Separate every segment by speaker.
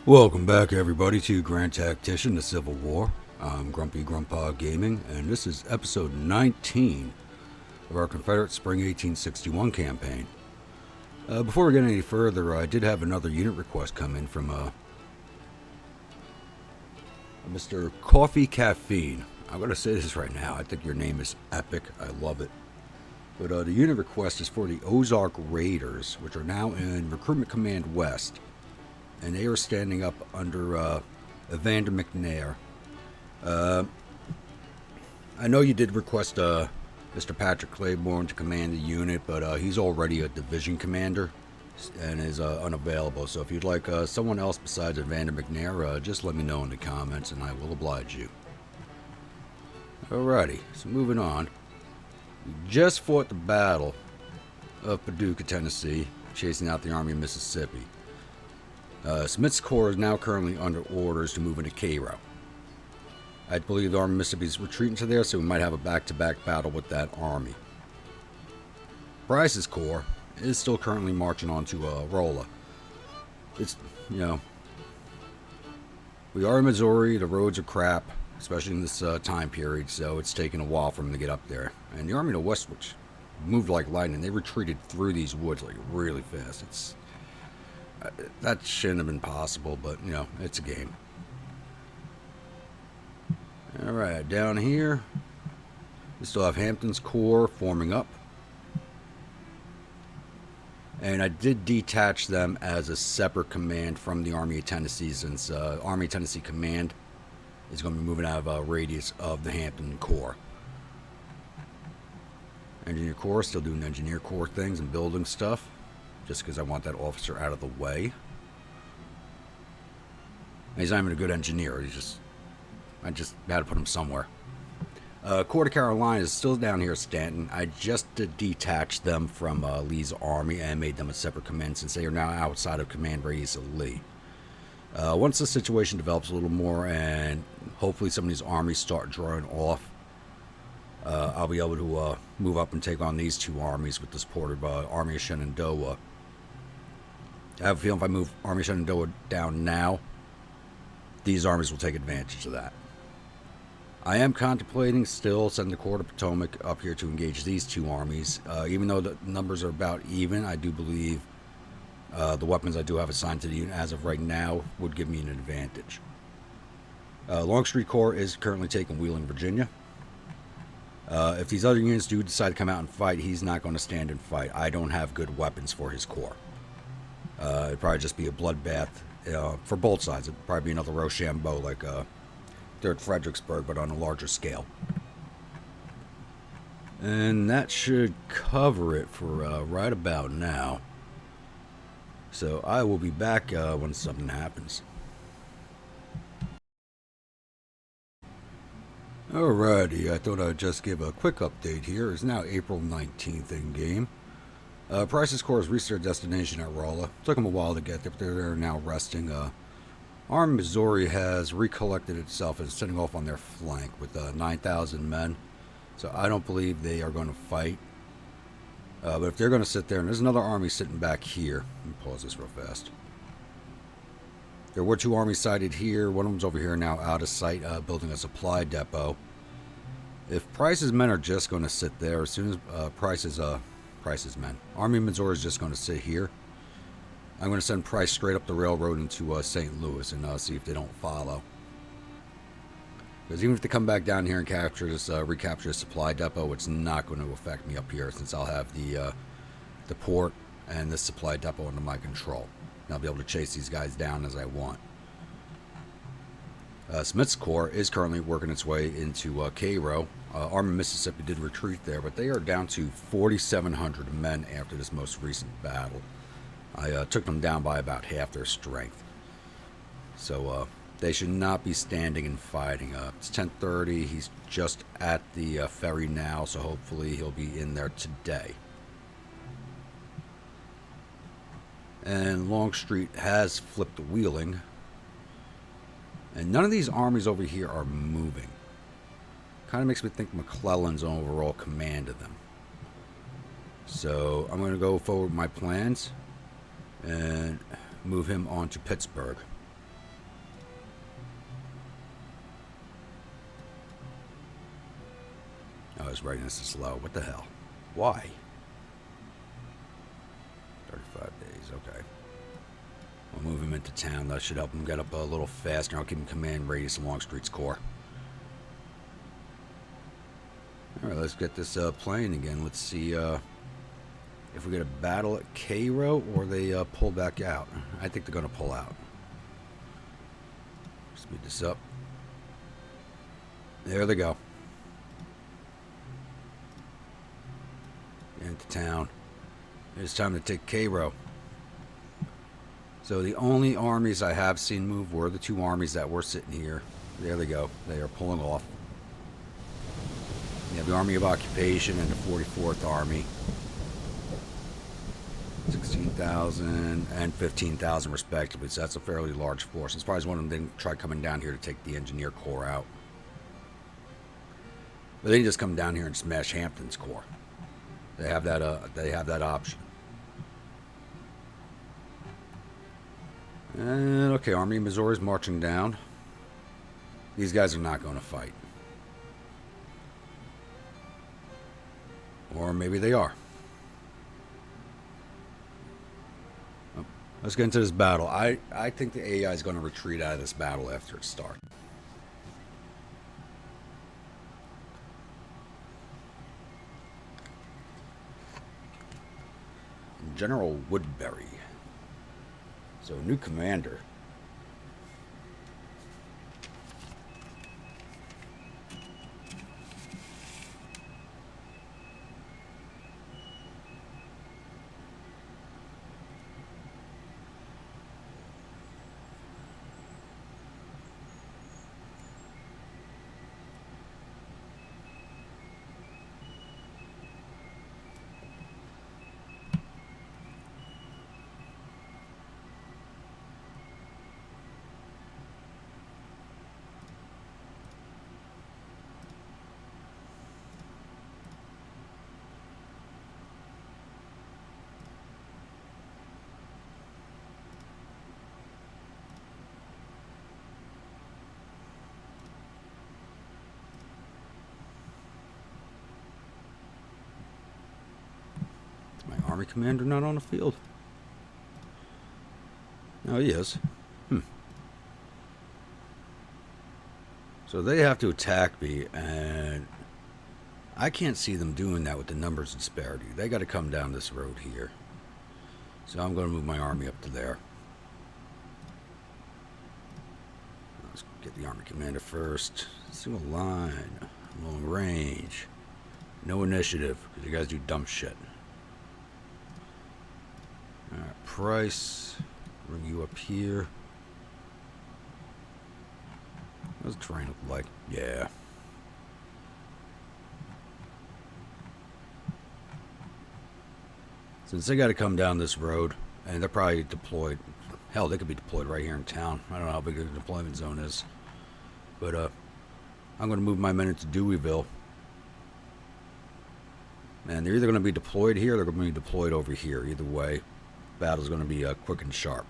Speaker 1: Welcome back, everybody, to Grand Tactician, the Civil War. I'm Grumpy Grandpa Gaming, and this is episode 19 of our Confederate Spring 1861 campaign. Before we get any further, I did have another unit request come in from Mr. Coffee Caffeine. I'm going to say this right now. I think your name is epic. I love it. But the unit request is for the Ozark Raiders, which are now in Recruitment Command West. And they are standing up under Evander McNair. I know you did request Mr. Patrick Claiborne to command the unit, but he's already a division commander and is unavailable. So if you'd like someone else besides Evander McNair, just let me know in the comments and I will oblige you. Alrighty, so moving on. We just fought the Battle of Paducah, Tennessee, chasing out the Army of Mississippi. Smith's Corps is now currently under orders to move into Cairo. I believe the Army of Mississippi is retreating to there, so we might have a back-to-back battle with that army. Price's Corps is still currently marching on to Rolla. It's, we are in Missouri, the roads are crap, especially in this time period, so it's taking a while for them to get up there. And the Army of the West, which moved like lightning, they retreated through these woods like really fast. That shouldn't have been possible, but, it's a game. Alright, down here, we still have Hampton's Corps forming up. And I did detach them as a separate command from the Army of Tennessee, since Army of Tennessee Command is going to be moving out of a radius of the Hampton Corps. Engineer Corps, still doing Engineer Corps things and building stuff. Just because I want that officer out of the way. He's not even a good engineer. I just had to put him somewhere. Corps of Carolina is still down here at Stanton. I just detached them from Lee's army and made them a separate command since they are now outside of command radius of Lee. Once the situation develops a little more and hopefully some of these armies start drawing off, I'll be able to move up and take on these two armies with the support of Army of Shenandoah. I have a feeling if I move Army of Shenandoah down now, these armies will take advantage of that. I am contemplating still sending the Corps of Potomac up here to engage these two armies. Even though the numbers are about even, I do believe the weapons I do have assigned to the unit as of right now would give me an advantage. Longstreet Corps is currently taking Wheeling, Virginia. If these other units do decide to come out and fight, he's not going to stand and fight. I don't have good weapons for his corps. It'd probably just be a bloodbath for both sides. It'd probably be another Rochambeau like 3rd Fredericksburg, but on a larger scale. And that should cover it for right about now. So I will be back when something happens. Alrighty, I thought I'd just give a quick update here. It's now April 19th in game. Price's Corps has reached their destination at Rolla. Took them a while to get there, but they're now resting. Army Missouri has recollected itself and is setting off on their flank with 9,000 men. So I don't believe they are going to fight. But if they're going to sit there, and there's another army sitting back here. Let me pause this real fast. There were two armies sighted here. One of them's over here now out of sight, building a supply depot. If Price's men are just going to sit there, as soon as Price's men, Army of Missouri is just going to sit here, I'm going to send Price straight up the railroad into St. Louis and see if they don't follow. Because even if they come back down here and capture this, recapture the supply depot, it's not going to affect me up here since I'll have the port and the supply depot under my control. And I'll be able to chase these guys down as I want. Smith's Corps is currently working its way into Cairo. Army of Mississippi did retreat there, but they are down to 4,700 men after this most recent battle. I took them down by about half their strength. So they should not be standing and fighting. It's 10:30. He's just at the ferry now, so hopefully he'll be in there today. And Longstreet has flipped Wheeling. And none of these armies over here are moving. Kind of makes me think McClellan's overall command of them. So I'm going to go forward with my plans and move him on to Pittsburgh. Service readiness is low. What the hell? Why? 35 days, okay. We'll move him into town. That should help him get up a little faster. I'll keep him command radius of Longstreet's Corps. Alright, let's get this playing again. Let's see if we get a battle at Cairo or they pull back out. I think they're going to pull out. Speed this up. There they go. Into town. It's time to take Cairo. So the only armies I have seen move were the two armies that were sitting here. There they go. They are pulling off. You have the Army of Occupation and the 44th Army. 16,000 and 15,000 respectively. So that's a fairly large force. I'm surprised one of them didn't try coming down here to take the Engineer Corps out. But they can just come down here and smash Hampton's Corps. They have that option. And okay, Army of Missouri is marching down. These guys are not going to fight. Or maybe they are. Let's get into this battle. I think the AI is going to retreat out of this battle after it starts. General Woodbury. So, new commander. My army commander not on the field. Oh, he is. So they have to attack me, and I can't see them doing that with the numbers disparity. They got to come down this road here. So I'm going to move my army up to there. Let's get the army commander first. Single line, long range, no initiative, because you guys do dumb shit. Alright, Price, bring you up here. What does the terrain look like? Yeah. Since they got to come down this road, and they're probably deployed. Hell, they could be deployed right here in town. I don't know how big the deployment zone is. But, I'm going to move my men into Deweyville. And they're either going to be deployed here or they're going to be deployed over here. Either way, battle's going to be quick and sharp.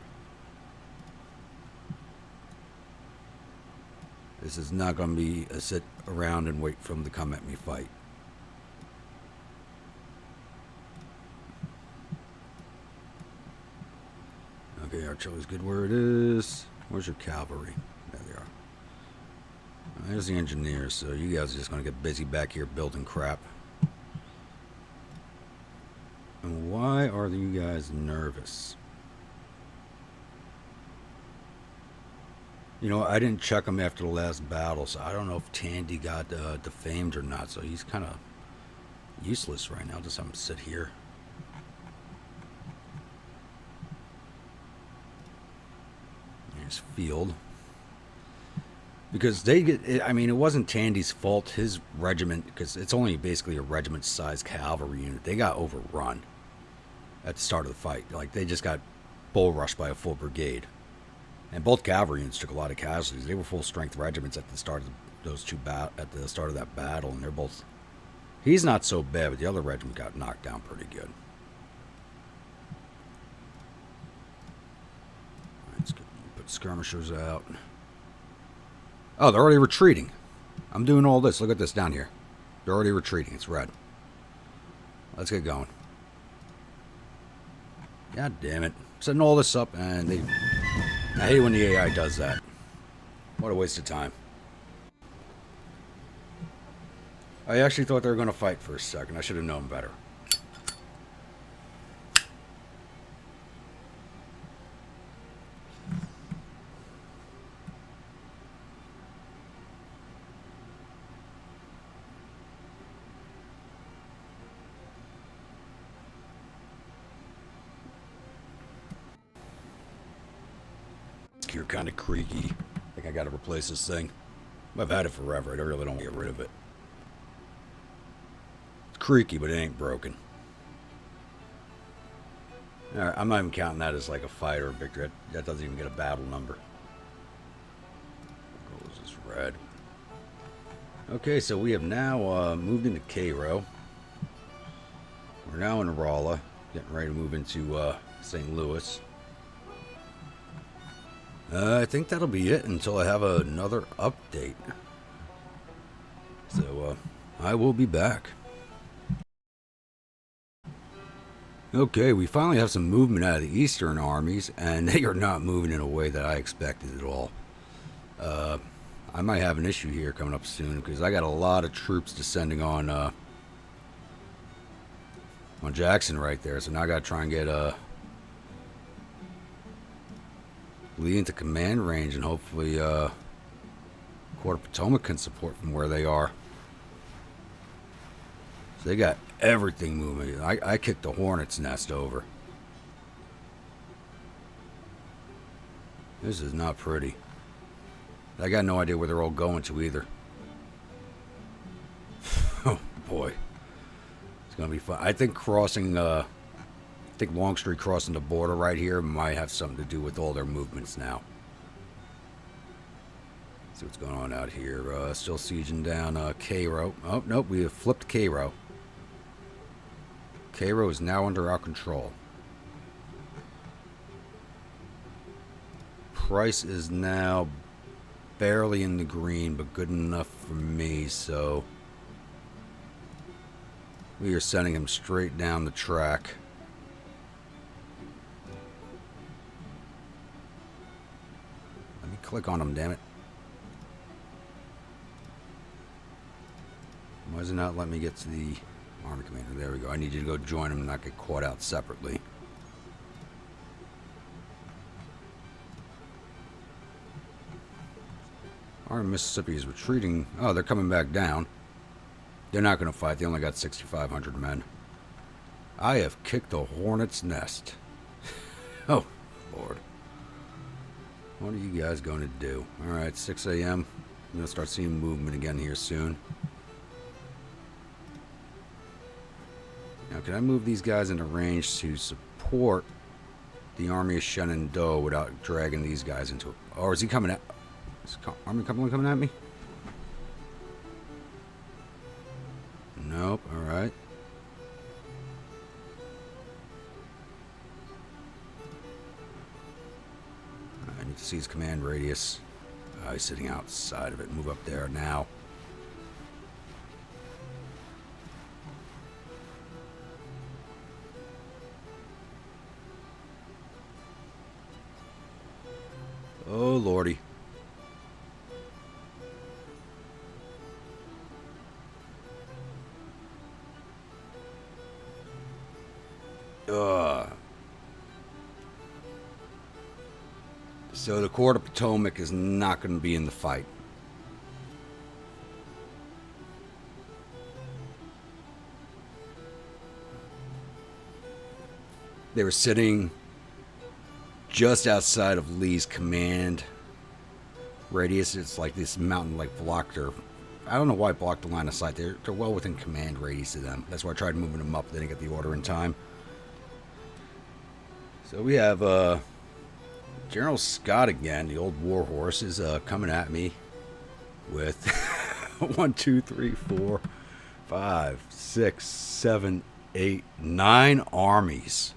Speaker 1: This is not going to be a sit around and wait for them to come at me fight. Okay, artillery's good where it is. Where's your cavalry? There they are. There's the engineers, so you guys are just going to get busy back here building crap. And why are you guys nervous? You know, I didn't check him after the last battle, so I don't know if Tandy got defamed or not, so he's kind of useless right now. Just have him sit here. Here's Field. Because they get, I mean, it wasn't Tandy's fault. His regiment, because it's only basically a regiment-sized cavalry unit, they got overrun at the start of the fight. Like, they just got bull rushed by a full brigade. And both cavalry units took a lot of casualties. They were full-strength regiments at the start of those two at the start of that battle, and they're both. He's not so bad, but the other regiment got knocked down pretty good. Let's put skirmishers out. Oh, they're already retreating. I'm doing all this. Look at this down here. They're already retreating. It's red. Let's get going. God damn it. Setting all this up and they... I hate when the AI does that. What a waste of time. I actually thought they were going to fight for a second. I should have known better. You're kind of creaky. I think I got to replace this thing. I've had it forever. I really don't get rid of it. It's creaky, but it ain't broken. Alright, I'm not even counting that as like a fight or a victory. That doesn't even get a battle number. What was this red? Okay, so we have now moved into Cairo. We're now in Rolla. Getting ready to move into St. Louis. I think that'll be it until I have another update. So, I will be back. Okay, we finally have some movement out of the Eastern armies, and they are not moving in a way that I expected at all. I might have an issue here coming up soon, because I got a lot of troops descending on Jackson right there, so now I gotta try and get, Lee into command range, and hopefully Corps of Potomac can support from where they are. So they got everything moving. I kicked the Hornet's nest over. This is not pretty. I got no idea where they're all going to either. Oh boy, it's gonna be fun. I think crossing I think Longstreet crossing the border right here might have something to do with all their movements now. See what's going on out here. Still sieging down Cairo. Oh, nope, we have flipped Cairo. Cairo is now under our control. Price is now barely in the green, but good enough for me, so we are sending him straight down the track. Click on them, damn it. Why is it not letting me get to the army commander? There we go. I need you to go join them and not get caught out separately. Our Mississippi is retreating. Oh, they're coming back down. They're not going to fight. They only got 6,500 men. I have kicked a hornet's nest. Oh, Lord. What are you guys going to do? Alright, 6 a.m. I'm going to start seeing movement again here soon. Now, can I move these guys into range to support the army of Shenandoah without dragging these guys into it? Or is he coming at... Is army coming at me? Nope, alright. I need to see his command radius. He's sitting outside of it. Move up there now. Oh, Lordy. So the Corps of Potomac is not going to be in the fight. They were sitting just outside of Lee's command radius. It's like this mountain like blocked her. I don't know why it blocked the line of sight. They're well within command radius of them. That's why I tried moving them up. They didn't get the order in time. So we have General Scott again, the old warhorse, is coming at me with 1, 2, 3, 4, 5, 6, 7, 8, 9 armies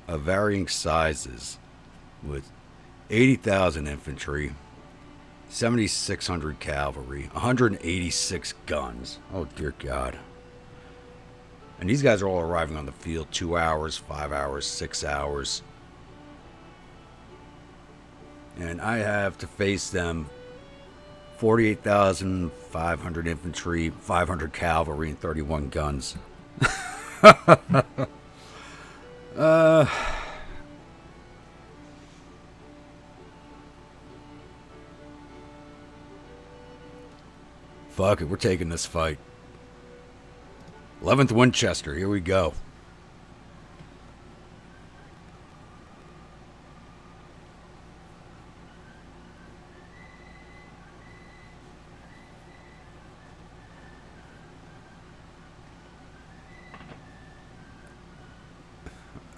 Speaker 1: of varying sizes with 80,000 infantry, 7,600 cavalry, 186 guns. Oh, dear God. And these guys are all arriving on the field 2 hours, 5 hours, 6 hours. And I have to face them 48,500 infantry, 500 cavalry, and 31 guns. Fuck it, we're taking this fight. 11th Winchester, here we go.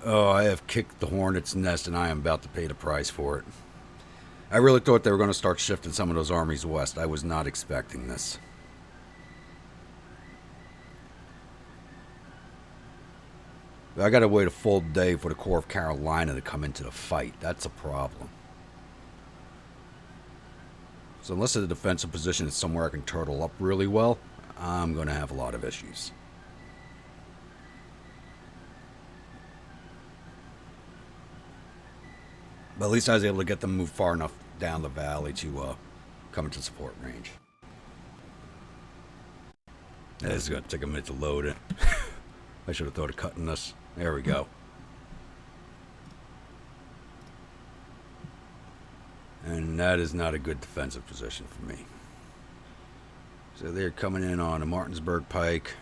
Speaker 1: Oh, I have kicked the Hornet's nest and I am about to pay the price for it. I really thought they were going to start shifting some of those armies west. I was not expecting this. I gotta wait a full day for the Corps of Carolina to come into the fight. That's a problem. So unless the defensive position is somewhere I can turtle up really well, I'm gonna have a lot of issues. But at least I was able to get them moved far enough down the valley to come into support range. This is gonna take a minute to load it. I should have thought of cutting this. There we go. And that is not a good defensive position for me. So they're coming in on a Martinsburg Pike.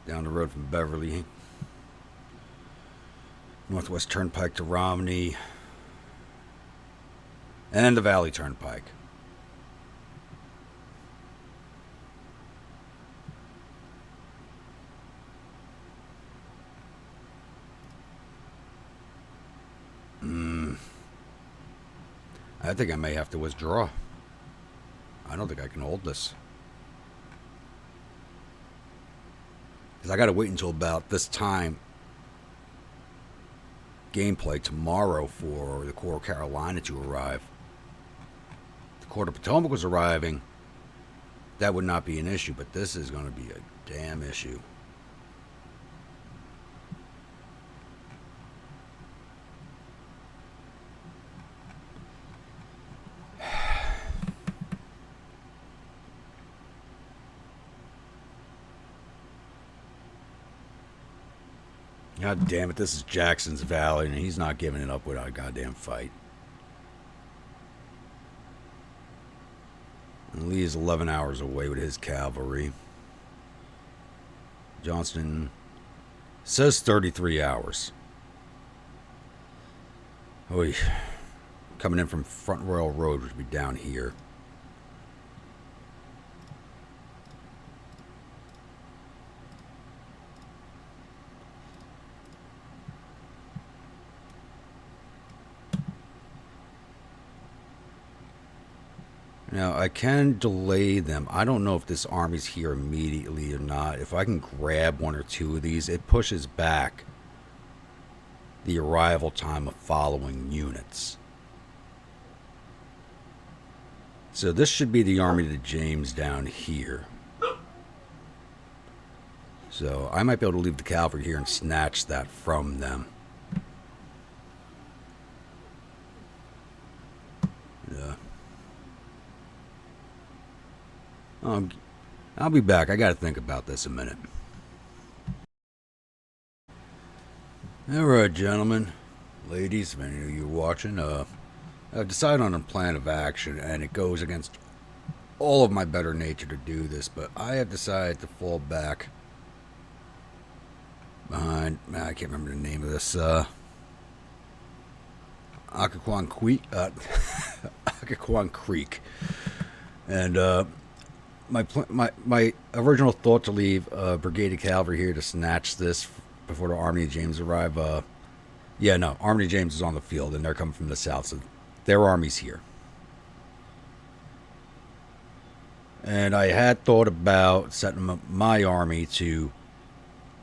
Speaker 1: Down the road from Beverly. Northwest Turnpike to Romney. And the Valley Turnpike. I think I may have to withdraw. I don't think I can hold this. Because I got to wait until about this time gameplay tomorrow for the Corps of Carolina to arrive. If the Corps of Potomac was arriving, that would not be an issue, but this is going to be a damn issue. God damn it, this is Jackson's Valley, and he's not giving it up without a goddamn fight. And Lee is 11 hours away with his cavalry. Johnston says 33 hours. Oy. Coming in from Front Royal Road, which would be down here. Now, I can delay them. I don't know if this army's here immediately or not. If I can grab one or two of these, it pushes back the arrival time of following units. So this should be the army to James down here. So I might be able to leave the cavalry here and snatch that from them. Yeah. I'll be back. I got to think about this a minute. Alright, gentlemen, ladies, if any of you are watching, I've decided on a plan of action, and it goes against all of my better nature to do this, but I have decided to fall back behind, I can't remember the name of this, Occoquan Creek. And, my original thought to leave Brigade of Cavalry here to snatch this before the Army of James arrive. Army of James is on the field, and they're coming from the south, so their army's here. And I had thought about setting up my army to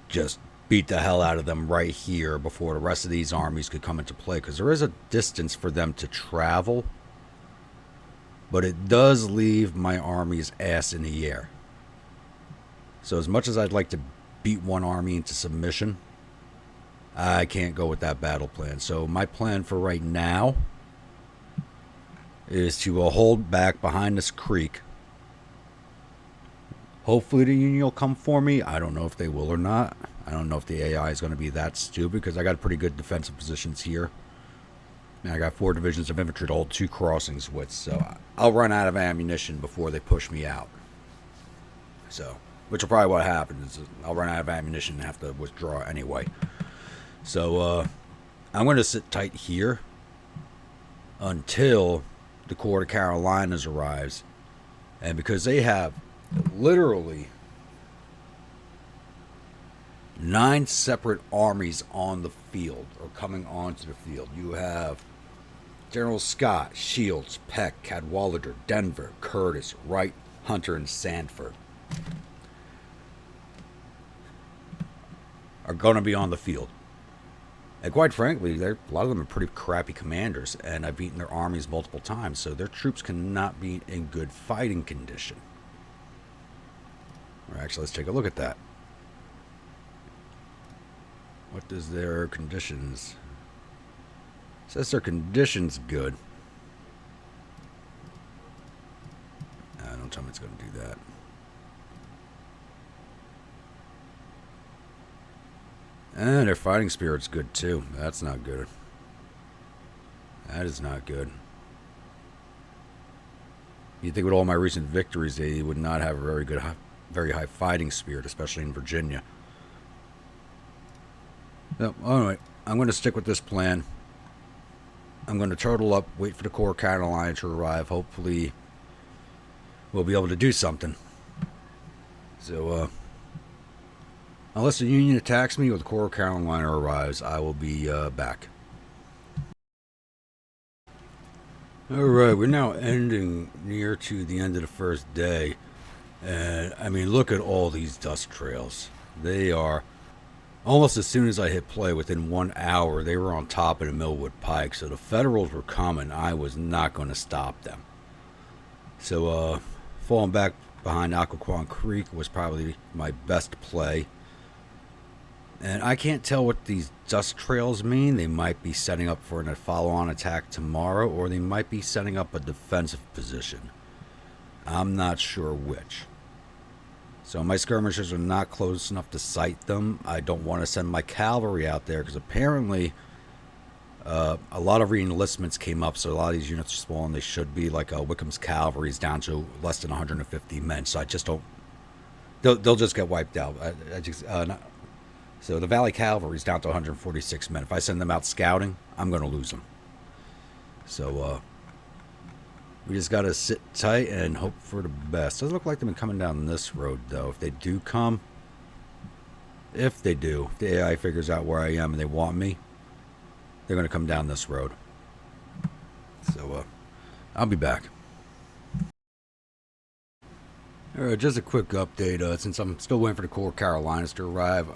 Speaker 1: just beat the hell out of them right here before the rest of these armies could come into play, because there is a distance for them to travel but it does leave my army's ass in the air. So as much as I'd like to beat one army into submission, I can't go with that battle plan. So my plan for right now is to hold back behind this creek. Hopefully the Union will come for me. I don't know if they will or not. I don't know if the AI is going to be that stupid, because I got pretty good defensive positions here. And I got 4 divisions of infantry to hold 2 crossings with, so I'll run out of ammunition before they push me out. So, which will probably what happens. I'll run out of ammunition and have to withdraw anyway. So, I'm going to sit tight here until the Corps of Carolinas arrives. And because they have literally 9 separate armies on the field, or coming onto the field. You have General Scott, Shields, Peck, Cadwalader, Denver, Curtis, Wright, Hunter, and Sanford are going to be on the field. And quite frankly, a lot of them are pretty crappy commanders, and I've beaten their armies multiple times, so their troops cannot be in good fighting condition. Or actually, let's take a look at that. What does their conditions? It says their conditions good. Don't tell me it's going to do that. And their fighting spirit's good too. That's not good. That is not good. You'd think with all my recent victories, they would not have a very high fighting spirit, especially in Virginia. No, anyway, I'm going to stick with this plan. I'm going to turtle up, wait for the Corps of Carolina to arrive. Hopefully, we'll be able to do something. So, unless the Union attacks me or the Corps of Carolina arrives, I will be back. Alright, we're now ending near to the end of the first day. And, I mean, look at all these dust trails. They are... Almost as soon as I hit play, within 1 hour, they were on top of the Millwood Pike. So the Federals were coming. I was not going to stop them. So, falling back behind Occoquan Creek was probably my best play. And I can't tell what these dust trails mean. They might be setting up for a follow-on attack tomorrow, or they might be setting up a defensive position. I'm not sure which. So my skirmishers are not close enough to sight them. I don't want to send my cavalry out there because apparently a lot of re-enlistments came up, so a lot of these units are small, and they should be. Like Wickham's cavalry is down to less than 150 men, so I just don't... They'll just get wiped out. So the Valley Cavalry is down to 146 men. If I send them out scouting, I'm going to lose them. So we just got to sit tight and hope for the best. Doesn't look like they've been coming down this road, though. If they do come, if the AI figures out where I am and they want me, they're going to come down this road. So I'll be back. Alright, just a quick update. Since I'm still waiting for the Corps of Carolinas to arrive,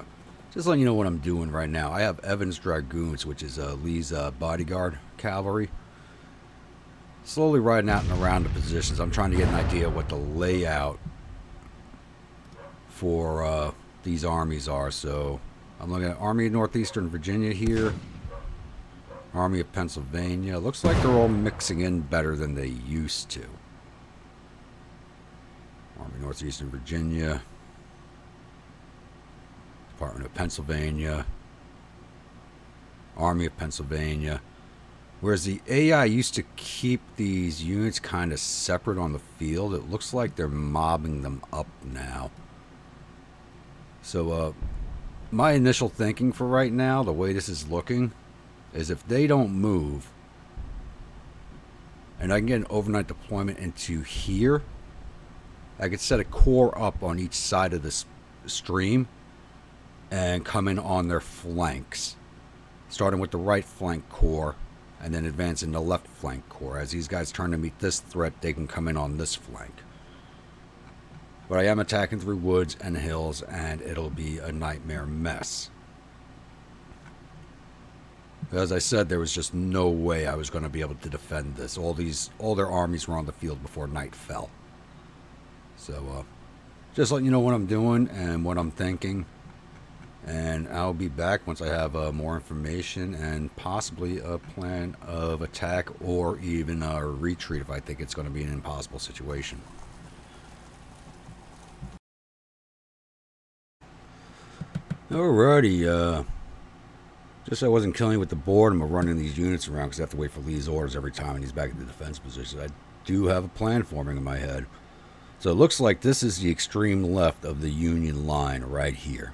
Speaker 1: just letting you know what I'm doing right now. I have Evans Dragoons, which is Lee's bodyguard cavalry, slowly riding out and around the positions. I'm trying to get an idea of what the layout for these armies are. So I'm looking at Army of Northeastern Virginia here, Army of Pennsylvania. Looks like they're all mixing in better than they used to. Army of Northeastern Virginia, Department of Pennsylvania, Army of Pennsylvania. Whereas the AI used to keep these units kind of separate on the field, it looks like they're mobbing them up now. So my initial thinking for right now, the way this is looking, is if they don't move, and I can get an overnight deployment into here, I could set a corps up on each side of this stream and come in on their flanks, starting with the right flank corps and then advancing the left flank corps. As these guys turn to meet this threat, they can come in on this flank. But I am attacking through woods and hills, and it'll be a nightmare mess. As I said, there was just no way I was going to be able to defend this. All their armies were on the field before night fell. So, just letting you know what I'm doing and what I'm thinking. And I'll be back once I have more information and possibly a plan of attack or even a retreat if I think it's going to be an impossible situation. Alrighty, just so I wasn't killing you with the boredom of running these units around because I have to wait for Lee's orders every time and he's back in the defense position. I do have a plan forming in my head. So it looks like this is the extreme left of the Union line right here.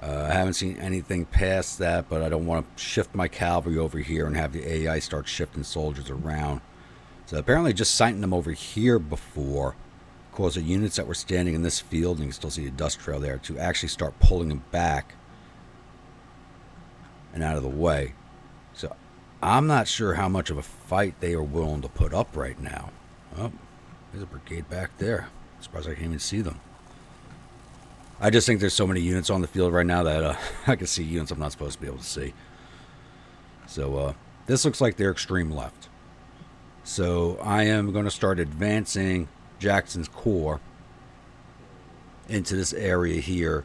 Speaker 1: I haven't seen anything past that, but I don't want to shift my cavalry over here and have the AI start shifting soldiers around. So apparently just sighting them over here before caused the units that were standing in this field, and you can still see the dust trail there, to actually start pulling them back and out of the way. So I'm not sure how much of a fight they are willing to put up right now. Oh, there's a brigade back there. I'm surprised I can't even see them. I just think there's so many units on the field right now that I can see units I'm not supposed to be able to see. So this looks like their extreme left. So I am going to start advancing Jackson's Corps into this area here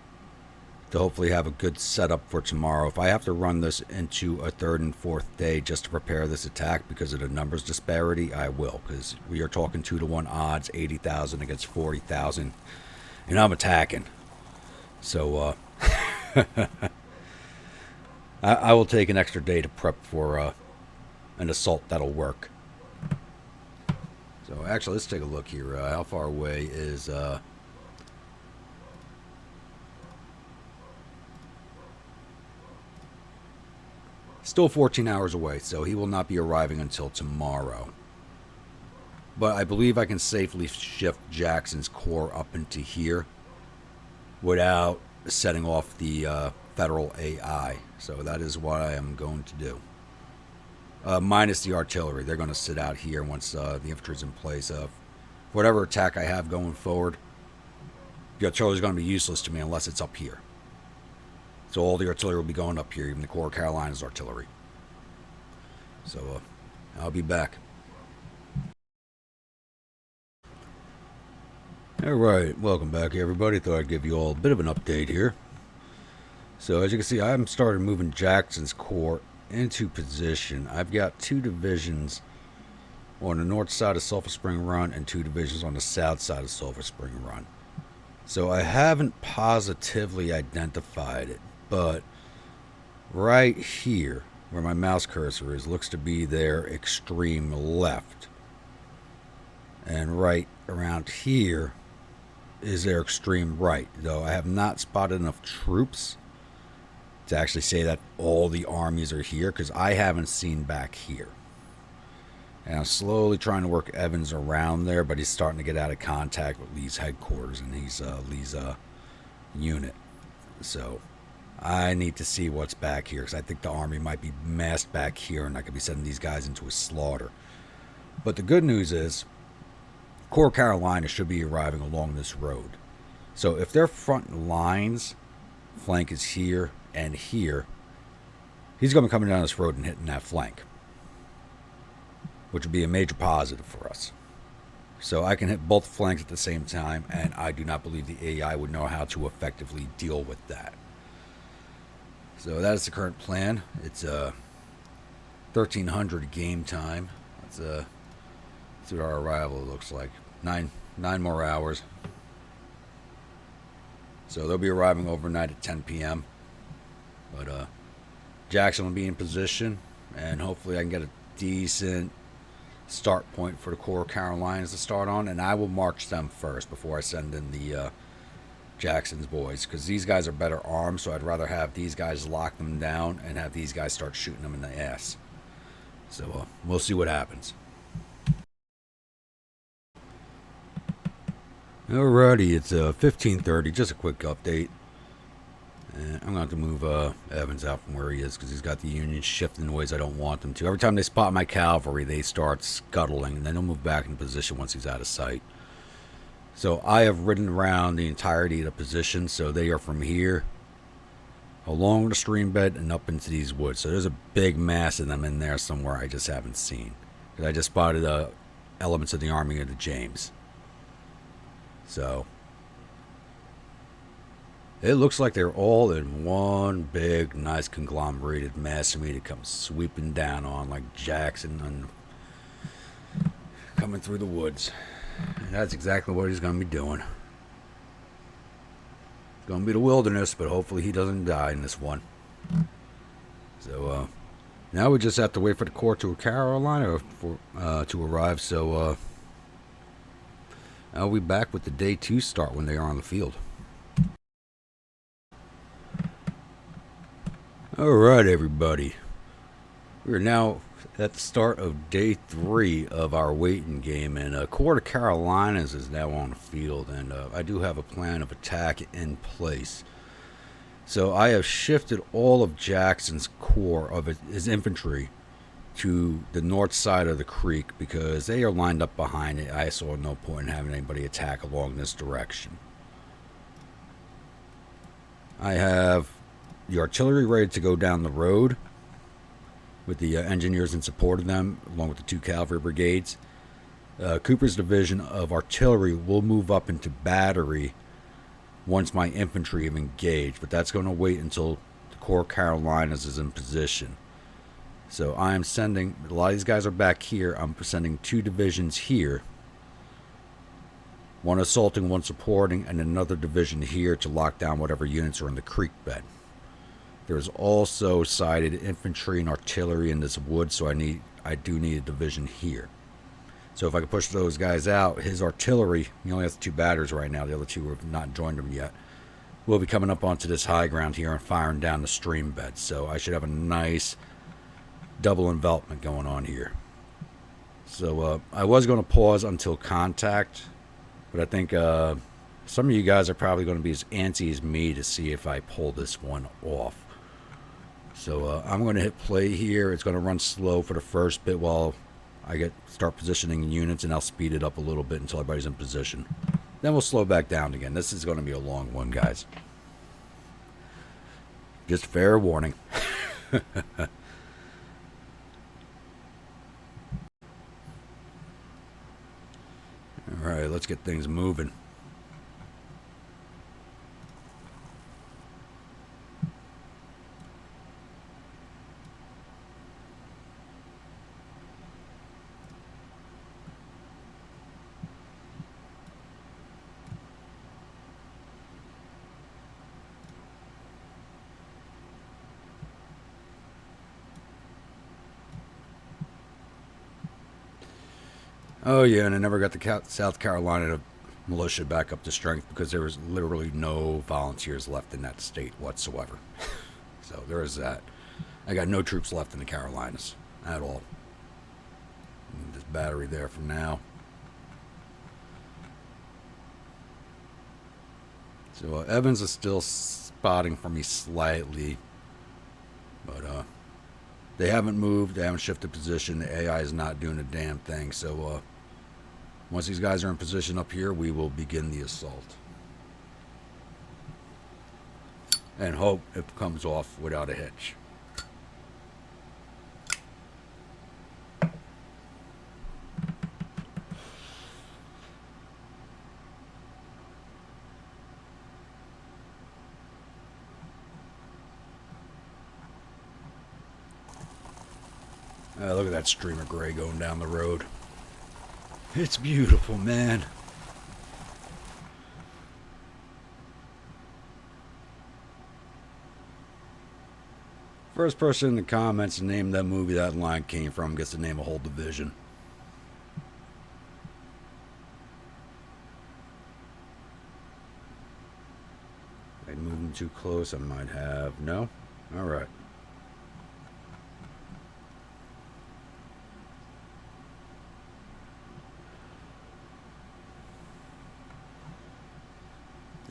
Speaker 1: to hopefully have a good setup for tomorrow. If I have to run this into a third and fourth day just to prepare this attack because of the numbers disparity, I will, because we are talking 2-to-1 odds, 80,000 against 40,000, and I'm attacking. So I will take an extra day to prep for an assault that'll work. So actually, let's take a look here. How far away is still 14 hours away, so he will not be arriving until tomorrow. But I believe I can safely shift Jackson's Corps up into here without setting off the federal AI. So that is what I am going to do. Minus the artillery. They're going to sit out here once the infantry is in place. Whatever attack I have going forward, the artillery is going to be useless to me unless it's up here. So all the artillery will be going up here, even the Corps of Carolina's artillery. So I'll be back. Alright, welcome back everybody. Thought I'd give you all a bit of an update here. So as you can see, I'm started moving Jackson's Corps into position. I've got 2 divisions on the north side of Sulphur Spring Run and 2 divisions on the south side of Sulphur Spring Run. So I haven't positively identified it, but right here where my mouse cursor is looks to be their extreme left, and right around here is their extreme right, though I have not spotted enough troops to actually say that all the armies are here, because I haven't seen back here. And I'm slowly trying to work Evans around there, but he's starting to get out of contact with Lee's headquarters and he's Lee's unit. So I need to see what's back here, because I think the army might be massed back here and I could be sending these guys into a slaughter. But the good news is Corps of Carolina should be arriving along this road. So if their front lines flank is here and here, he's going to be coming down this road and hitting that flank, which would be a major positive for us. So I can hit both flanks at the same time, and I do not believe the AI would know how to effectively deal with that. So that is the current plan. It's 1300 game time. Let's see what our arrival looks like. Nine more hours. So they'll be arriving overnight at 10 p.m. But Jackson will be in position, and hopefully I can get a decent start point for the Corps of Carolinas to start on, and I will march them first before I send in the Jackson's boys, because these guys are better armed, so I'd rather have these guys lock them down and have these guys start shooting them in the ass. So we'll see what happens. Alrighty, it's 15:30, just a quick update. And I'm going to have to move Evans out from where he is, because he's got the Union shifting in ways I don't want them to. Every time they spot my cavalry, they start scuttling, and then they'll move back in position once he's out of sight. So I have ridden around the entirety of the position, so they are from here along the stream bed and up into these woods. So there's a big mass of them in there somewhere I just haven't seen. Because I just spotted elements of the Army of the James. So it looks like they're all in one big, nice conglomerated mass for me to come sweeping down on like Jackson and coming through the woods. And that's exactly what he's going to be doing. It's going to be the wilderness, but hopefully he doesn't die in this one. So now we just have to wait for the Corps to Carolina to arrive. So I'll be back with the day 2 start when they are on the field. Alright, everybody. We're now at the start of day 3 of our waiting game, and Corps of Carolinas is now on the field, and I do have a plan of attack in place. So I have shifted all of Jackson's corps of his infantry to the north side of the creek because they are lined up behind it. I saw no point in having anybody attack along this direction. I have the artillery ready to go down the road with the engineers in support of them, along with the 2 cavalry brigades. Cooper's division of artillery will move up into battery once my infantry have engaged, but that's going to wait until the Corps Carolinas is in position. So I am sending, a lot of these guys are back here, I'm sending 2 divisions here. One assaulting, one supporting, and another division here to lock down whatever units are in the creek bed. There's also sighted infantry and artillery in this wood, so I do need a division here. So if I can push those guys out, his artillery, he only has 2 batteries right now, the other 2 have not joined him yet, will be coming up onto this high ground here and firing down the stream bed. So I should have a nice double envelopment going on here. So I was going to pause until contact, but I think some of you guys are probably going to be as antsy as me to see if I pull this one off. So I'm going to hit play here. It's going to run slow for the first bit while I start positioning units, and I'll speed it up a little bit until everybody's in position. Then we'll slow back down again. This is going to be a long one, guys. Just fair warning. Alright, let's get things moving. Oh yeah, and I never got the South Carolina militia back up to strength because there was literally no volunteers left in that state whatsoever. So there is that. I got no troops left in the Carolinas at all. This battery there for now. So Evans is still spotting for me slightly, but they haven't moved, they haven't shifted position, the AI is not doing a damn thing. So once these guys are in position up here, we will begin the assault. And hope it comes off without a hitch. Look at that stream of gray going down the road. It's beautiful, man. First person in the comments to name that movie that line came from gets to name a whole division. Am I moving too close? I might have. No? Alright.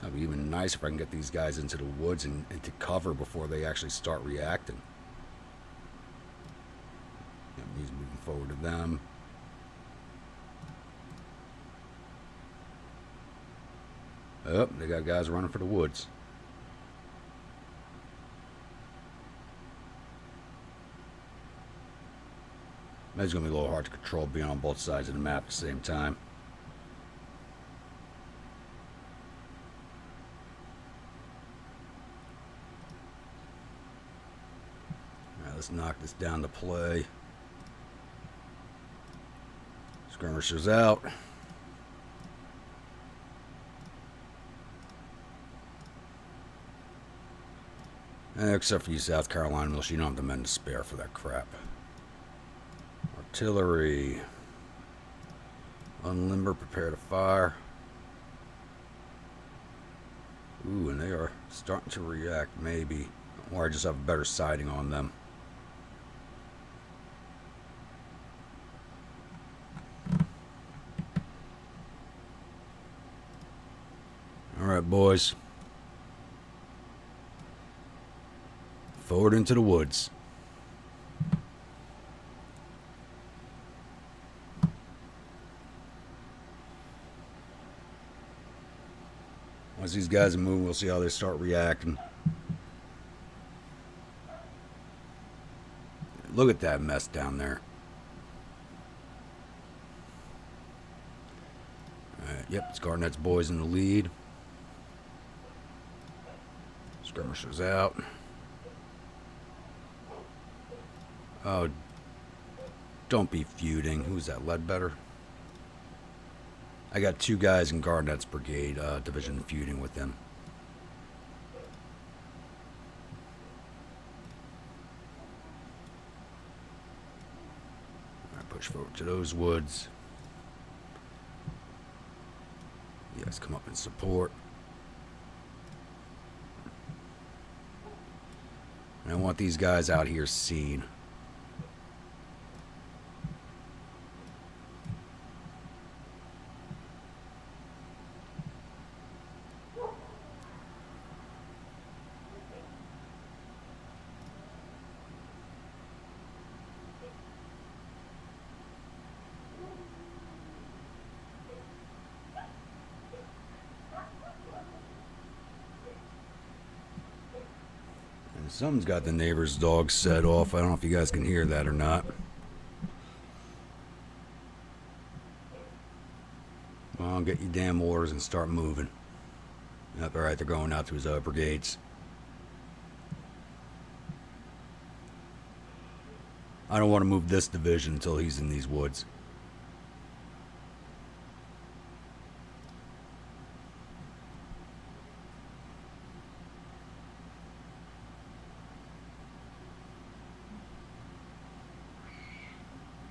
Speaker 1: That'd be even nice if I can get these guys into the woods and into cover before they actually start reacting. He's moving forward to them. Oh, they got guys running for the woods. It's going to be a little hard to control being on both sides of the map at the same time. Alright, let's knock this down to play. Skirmishers out. Except for you South Carolina militia, you don't have the men to spare for that crap. Artillery. Unlimber, prepare to fire. Ooh, and they are starting to react, maybe. Or I just have a better sighting on them. Alright, boys. Forward into the woods. Once these guys move, we'll see how they start reacting. Look at that mess down there. Alright, yep, it's Garnett's boys in the lead. Skirmishers out. Oh, don't be feuding. Who's that, Ledbetter? I got 2 guys in Garnett's brigade division feuding with them. I push forward to those woods. You guys come up and support. And I want these guys out here seen. Something's got the neighbor's dog set off. I don't know if you guys can hear that or not. Well, get your damn orders and start moving. Yep, alright, they're going out to his brigades. I don't want to move this division until he's in these woods.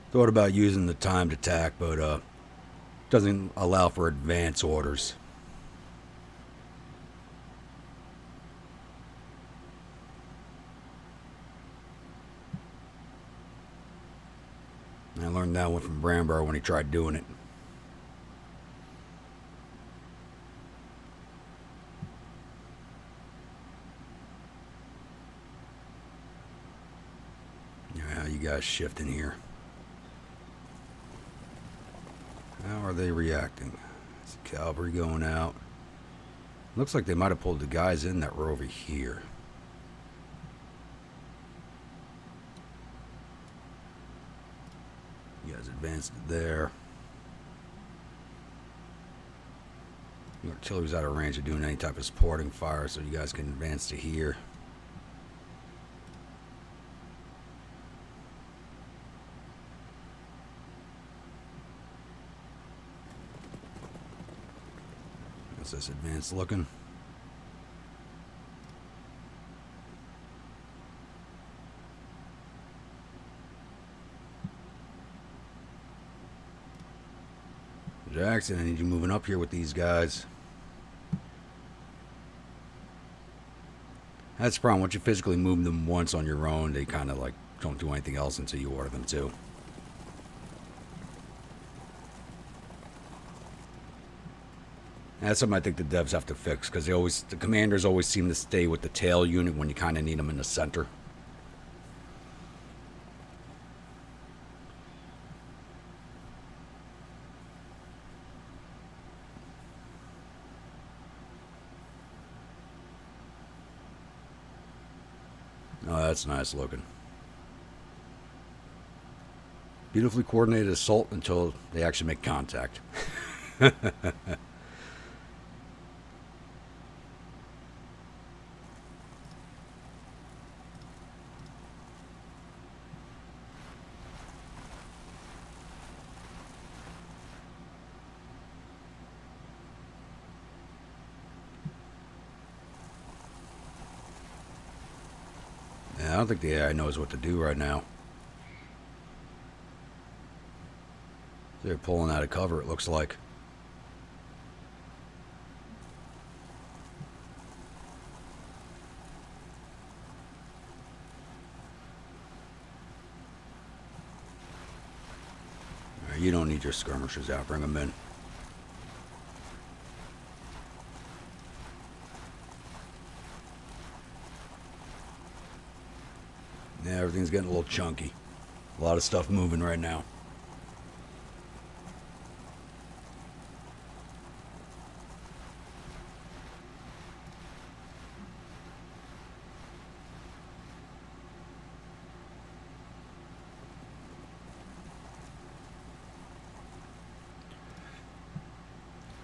Speaker 1: Thought about using the timed attack, but doesn't allow for advance orders. I learned that one from Bramborough when he tried doing it. Yeah, you guys shifting here. How are they reacting? Is the cavalry going out? Looks like they might have pulled the guys in that were over here. You guys advanced there. The artillery's out of range of doing any type of supporting fire, so you guys can advance to here. How's this advanced looking? Jackson, I need you moving up here with these guys. That's the problem. Once you physically move them once on your own, they kind of like don't do anything else until you order them to. That's something I think the devs have to fix, because the commanders always seem to stay with the tail unit when you kind of need them in the center. Oh, that's nice looking. Beautifully coordinated assault until they actually make contact. I don't think the AI knows what to do right now. They're pulling out of cover, it looks like. Right, you don't need your skirmishers out. Bring them in. Yeah, everything's getting a little chunky. A lot of stuff moving right now.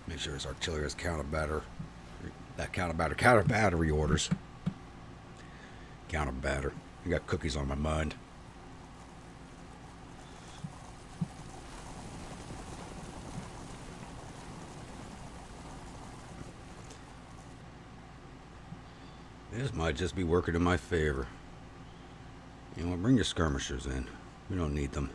Speaker 1: Make sure his artillery has counter battery orders. Counter batter. I got cookies on my mind. This might just be working in my favor. You know what? Bring your skirmishers in. We don't need them.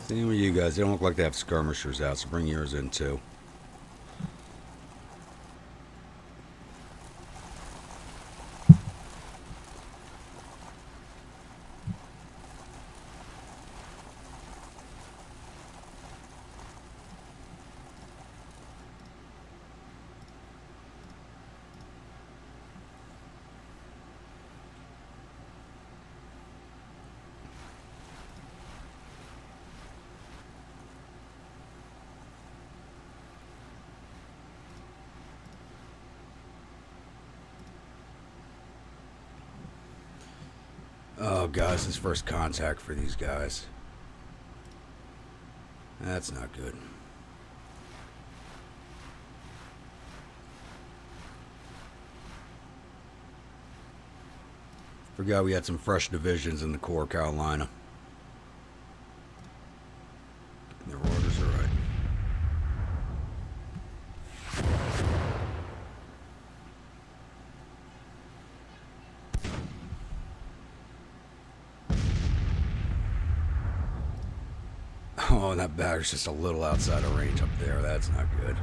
Speaker 1: Same with you guys. They don't look like they have skirmishers out, so bring yours in too. Oh, guys, this first contact for these guys. That's not good. Forgot we had some fresh divisions in the Corps, Carolina. Their orders are right. Oh, and that batter's just a little outside of range up there. That's not good.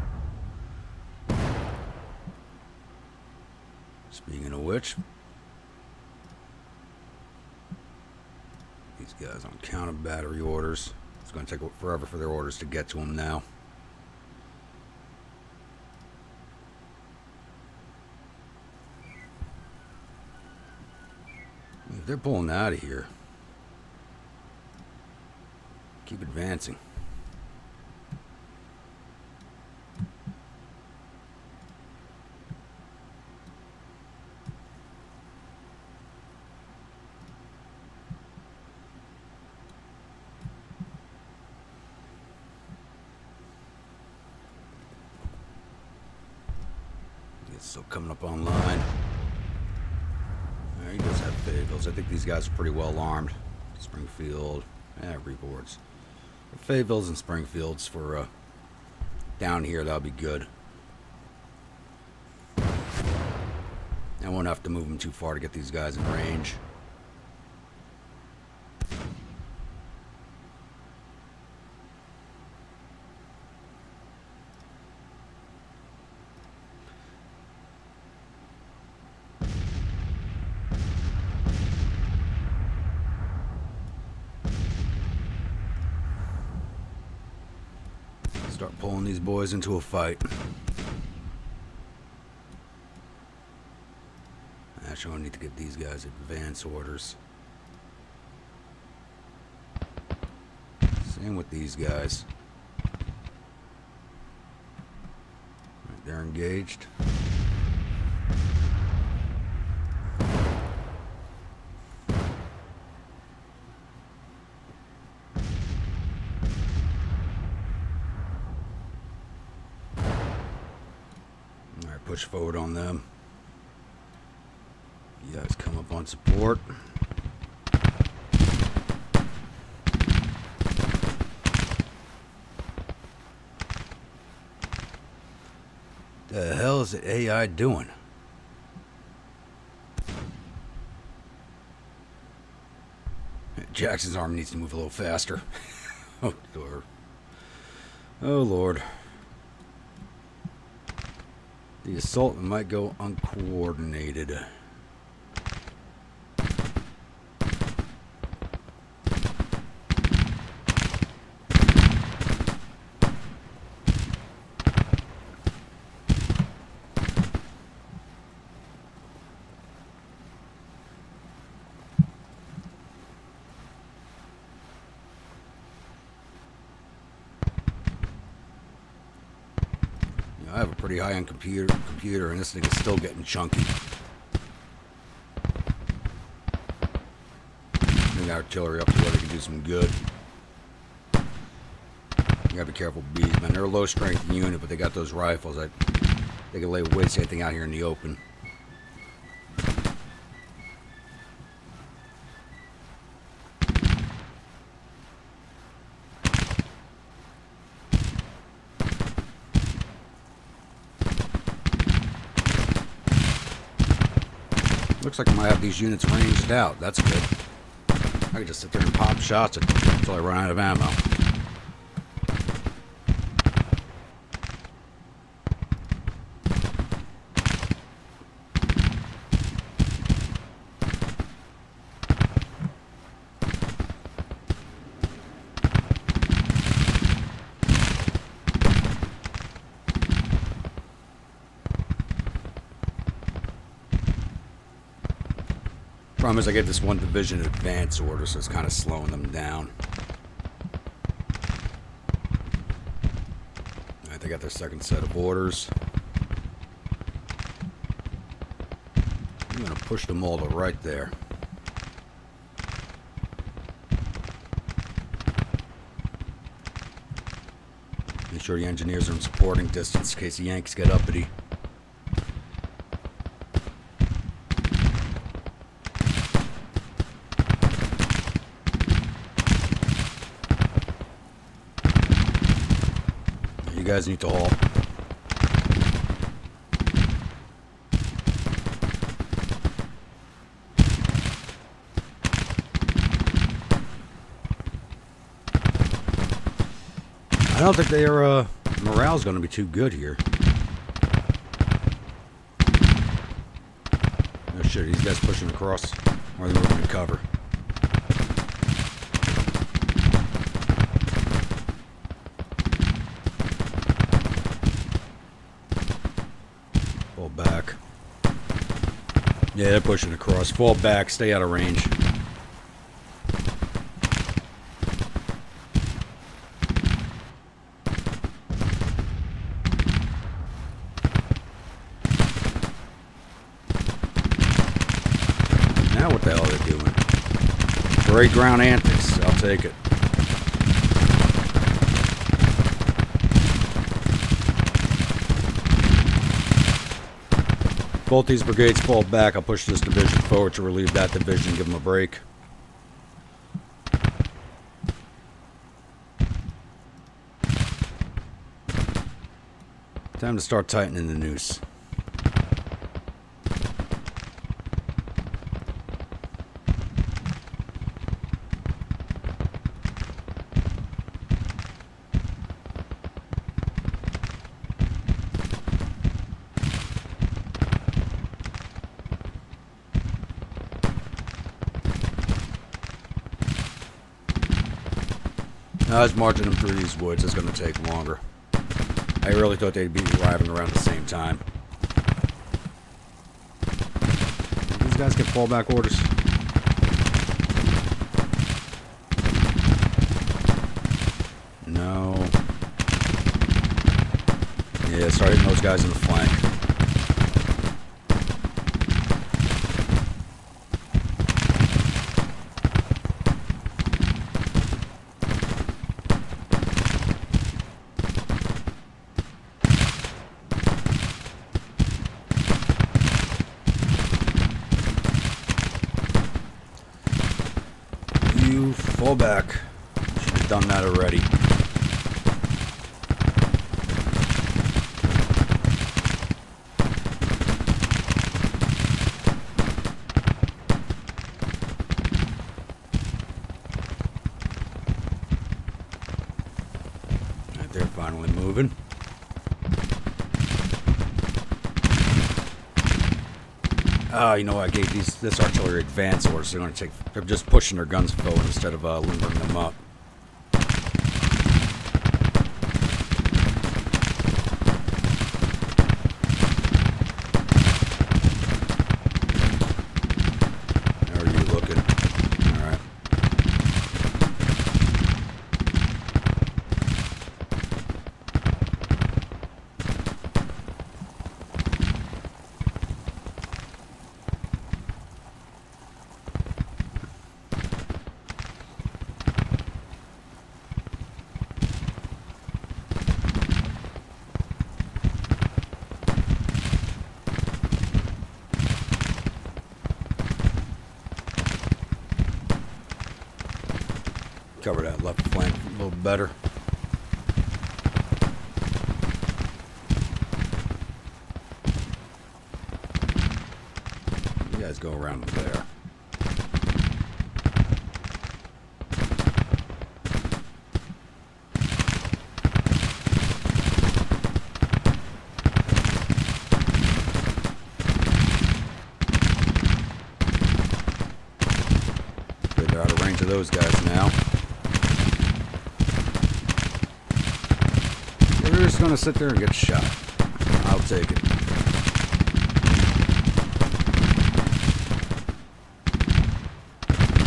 Speaker 1: Speaking of which, these guys on counter battery orders. It's going to take forever for their orders to get to them now. If they're pulling out of here, keep advancing. It's still coming up online. He does have Fayvilles. I think these guys are pretty well armed. Springfield, reports. Fayvilles and Springfields for down here, that'll be good. I won't have to move them too far to get these guys in range. Start pulling these boys into a fight. Actually, I need to get these guys advance orders. Same with these guys. They're engaged. Alright, push forward on them. You guys come up on support. The hell is the AI doing? Jackson's army needs to move a little faster. Oh, Lord. Oh, Lord. The assault might go uncoordinated. I have a pretty high-end computer, and this thing is still getting chunky. Bring artillery up to where they can do some good. You gotta be careful with bees, man. They're a low-strength unit, but they got those rifles that they can lay waste to anything out here in the open. Looks like I might have these units ranged out. That's good. I can just sit there and pop shots until I run out of ammo. Problem is I get this one division advance order, so it's kind of slowing them down. Alright, they got their second set of orders. I'm going to push them all to right there. Make sure the engineers are in supporting distance in case the Yanks get uppity. You guys need to halt. I don't think their morale's going to be too good here. Oh shit, these guys pushing across. Or are they moving to cover? Fall back. Yeah, they're pushing across. Fall back, stay out of range. Now what the hell are they doing? Great ground antics. I'll take it. Both these brigades fall back. I'll push this division forward to relieve that division, give them a break. Time to start tightening the noose. I was marching them through these woods. It's going to take longer. I really thought they'd be arriving around the same time. These guys get fallback orders. No. Yeah, start hitting those guys in the flank. You fall back. Should have done that already. They're finally moving. You know, I gave this artillery advance orders. So they're just pushing their guns forward instead of limbering them up. How are you looking? All right. Cover that left flank a little better. You guys go around there. Good, they're out of range of those guys now. We're just gonna sit there and get shot. I'll take it.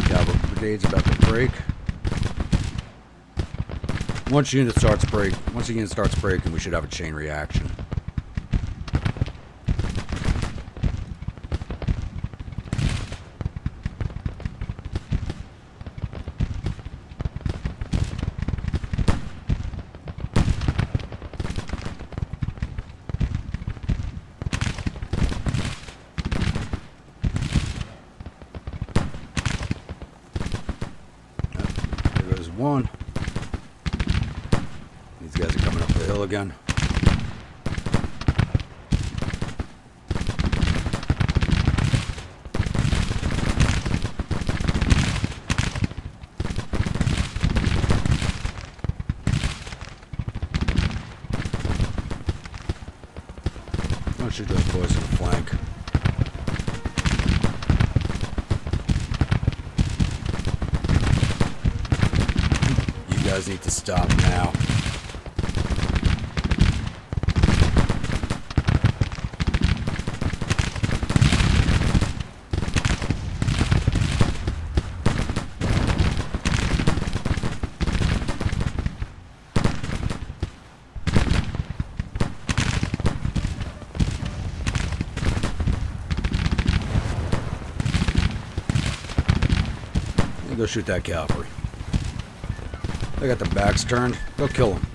Speaker 1: Cavalry Brigade's about to break. Once the unit starts breaking, we should have a chain reaction. One. These guys are coming up the hill again. Don't shoot those boys in the flank. You guys need to stop now. Go shoot that cavalry. They got their backs turned. Go kill them.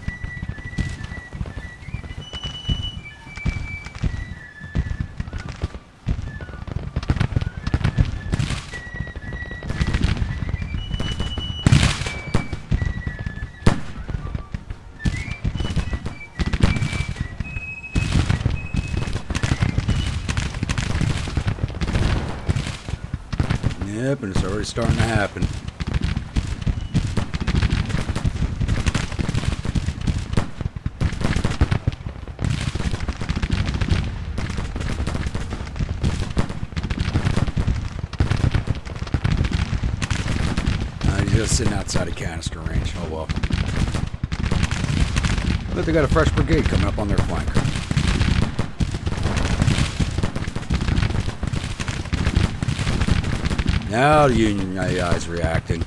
Speaker 1: Yep, and it's already starting to happen. Just sitting outside of canister range. Oh well. But they got a fresh brigade coming up on their flank. Now the Union AI is reacting.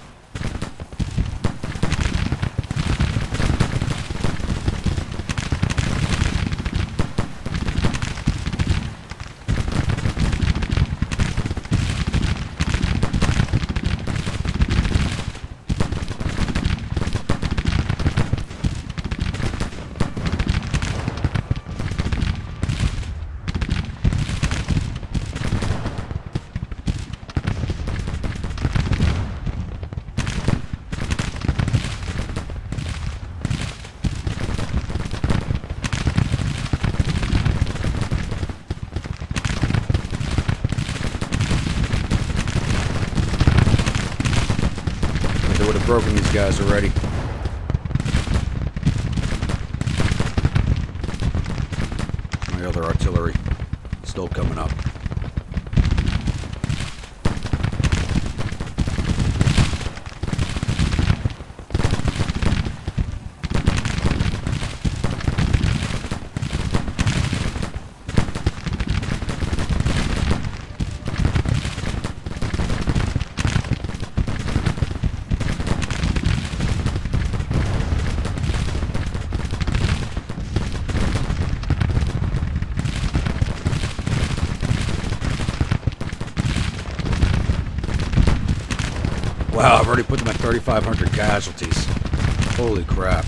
Speaker 1: I've broken these guys already. My other artillery still coming up. Wow, I've already put them at 3,500 casualties. Holy crap.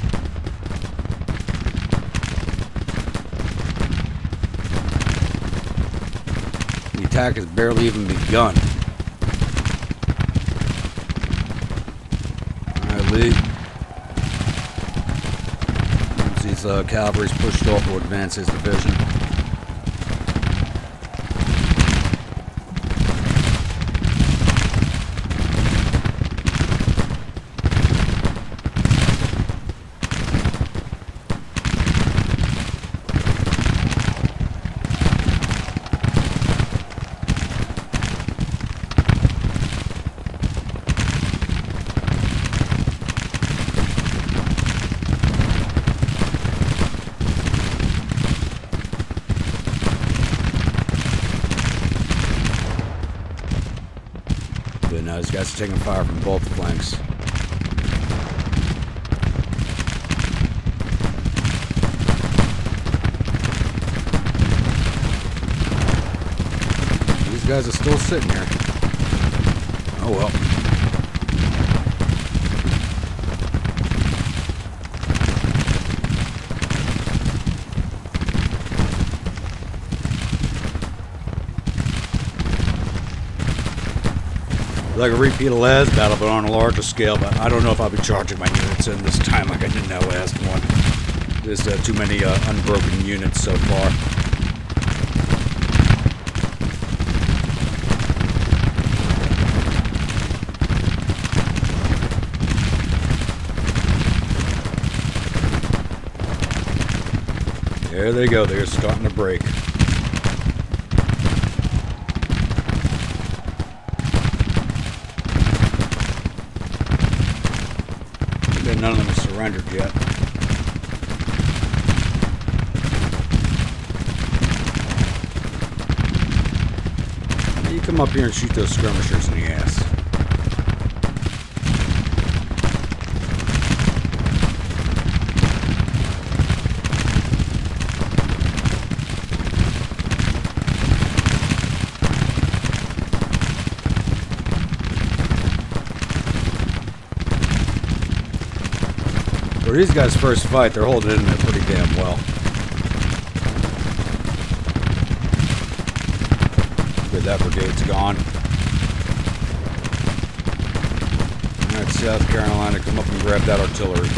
Speaker 1: The attack has barely even begun. Alright, Lee. Once these cavalry's pushed off, will advance his division. Now these guys are taking fire from both flanks. These guys are still sitting here. Oh well. Like a repeat of last battle, but on a larger scale. But I don't know if I'll be charging my units in this time like I did in that last one. There's too many unbroken units so far. There they go. They're starting to break. None of them have surrendered yet. You come up here and shoot those skirmishers in the ass. For these guys' first fight, they're holding in there pretty damn well. Good, that brigade's gone. Alright, South Carolina, come up and grab that artillery.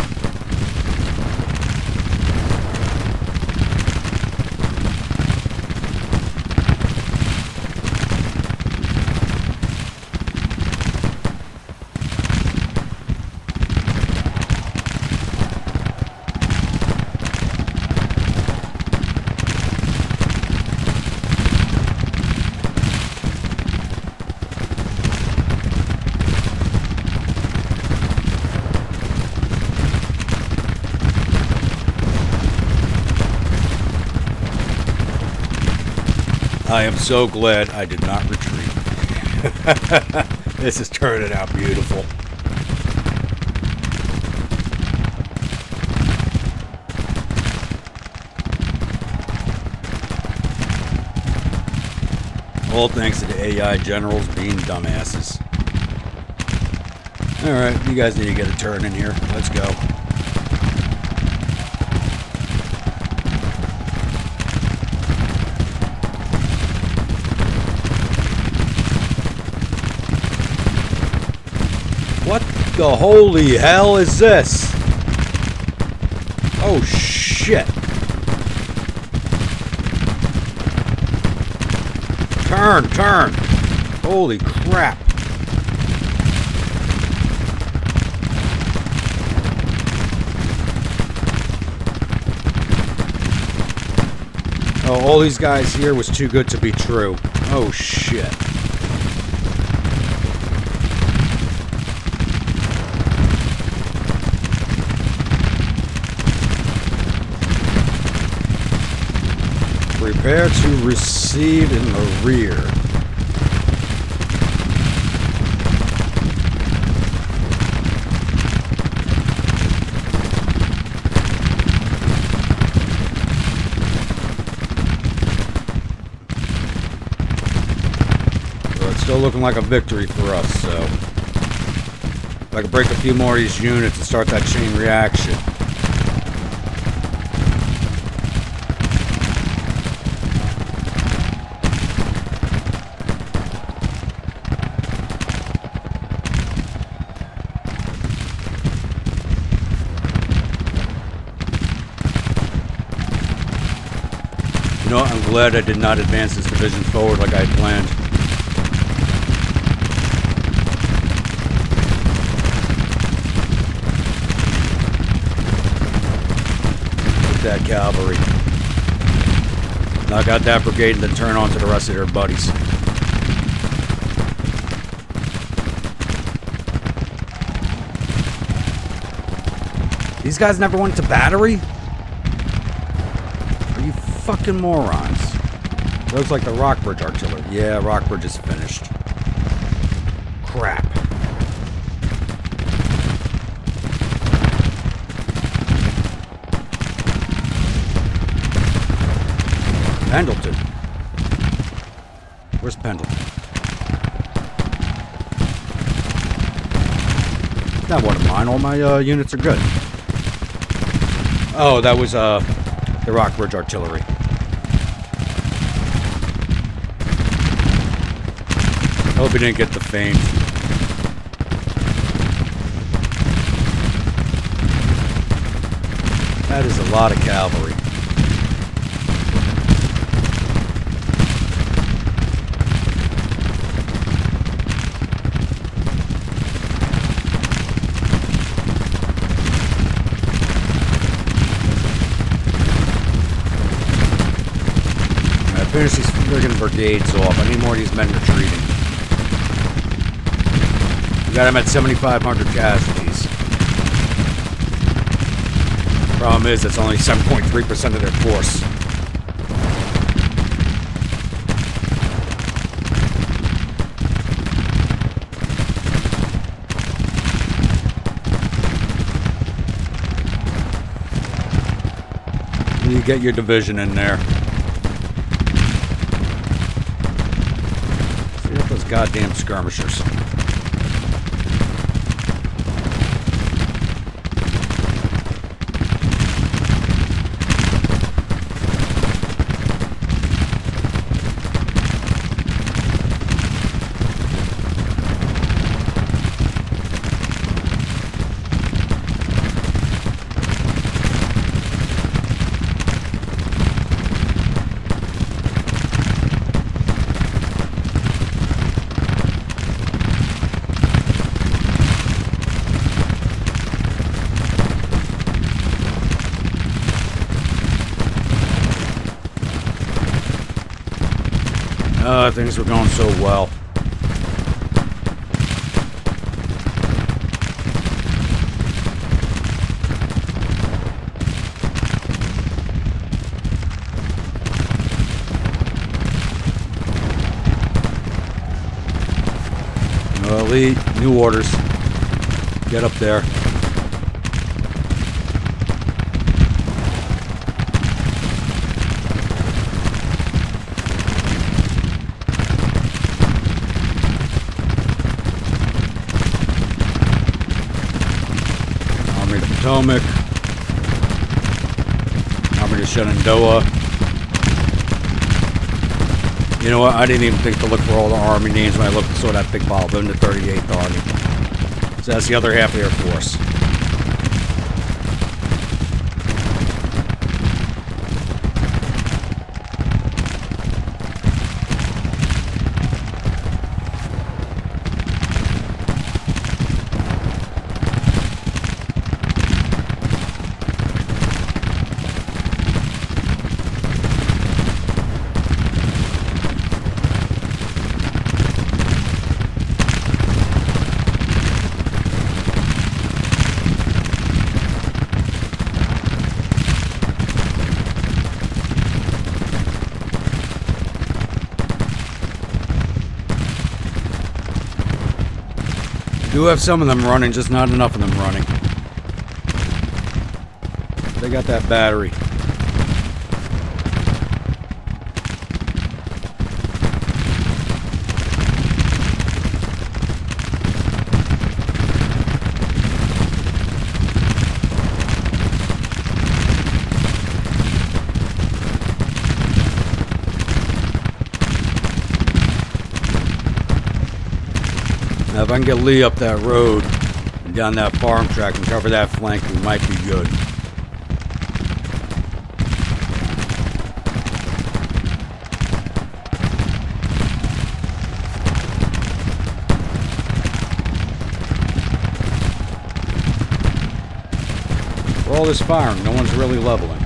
Speaker 1: I am so glad I did not retreat. This is turning out beautiful. All thanks to the AI generals being dumbasses. Alright, you guys need to get a turn in here. Let's go. What the holy hell is this? Oh shit. Turn. Holy crap. Oh, all these guys here was too good to be true. Oh, shit. Prepare to receive in the rear. Well, it's still looking like a victory for us, so if I can break a few more of these units and start that chain reaction. You know what? I'm glad I did not advance this division forward like I had planned. With that cavalry. Knock out that brigade and then turn on to the rest of their buddies. These guys never went to battery? Fucking morons. Looks like the Rockbridge artillery. Yeah, Rockbridge is finished. Crap. Pendleton. Where's Pendleton? That wasn't mine. All my units are good. Oh, that was the Rockbridge artillery. I hope he didn't get the fame. That is a lot of cavalry. Finish these friggin' brigades off. I need more of these men retreating. We got them at 7,500 casualties. Problem is, it's only 7.3% of their force. You get your division in there. Those goddamn skirmishers. Things were going so well. Elite, new orders. Get up there. Potomac, Army of Shenandoah. You know what? I didn't even think to look for all the army names when I saw that big pile of them, the 38th Army. So that's the other half of their force. Do have some of them running, just not enough of them running. They got that battery. Now, if I can get Lee up that road and down that farm track and cover that flank, we might be good. For all this firing, no one's really leveling.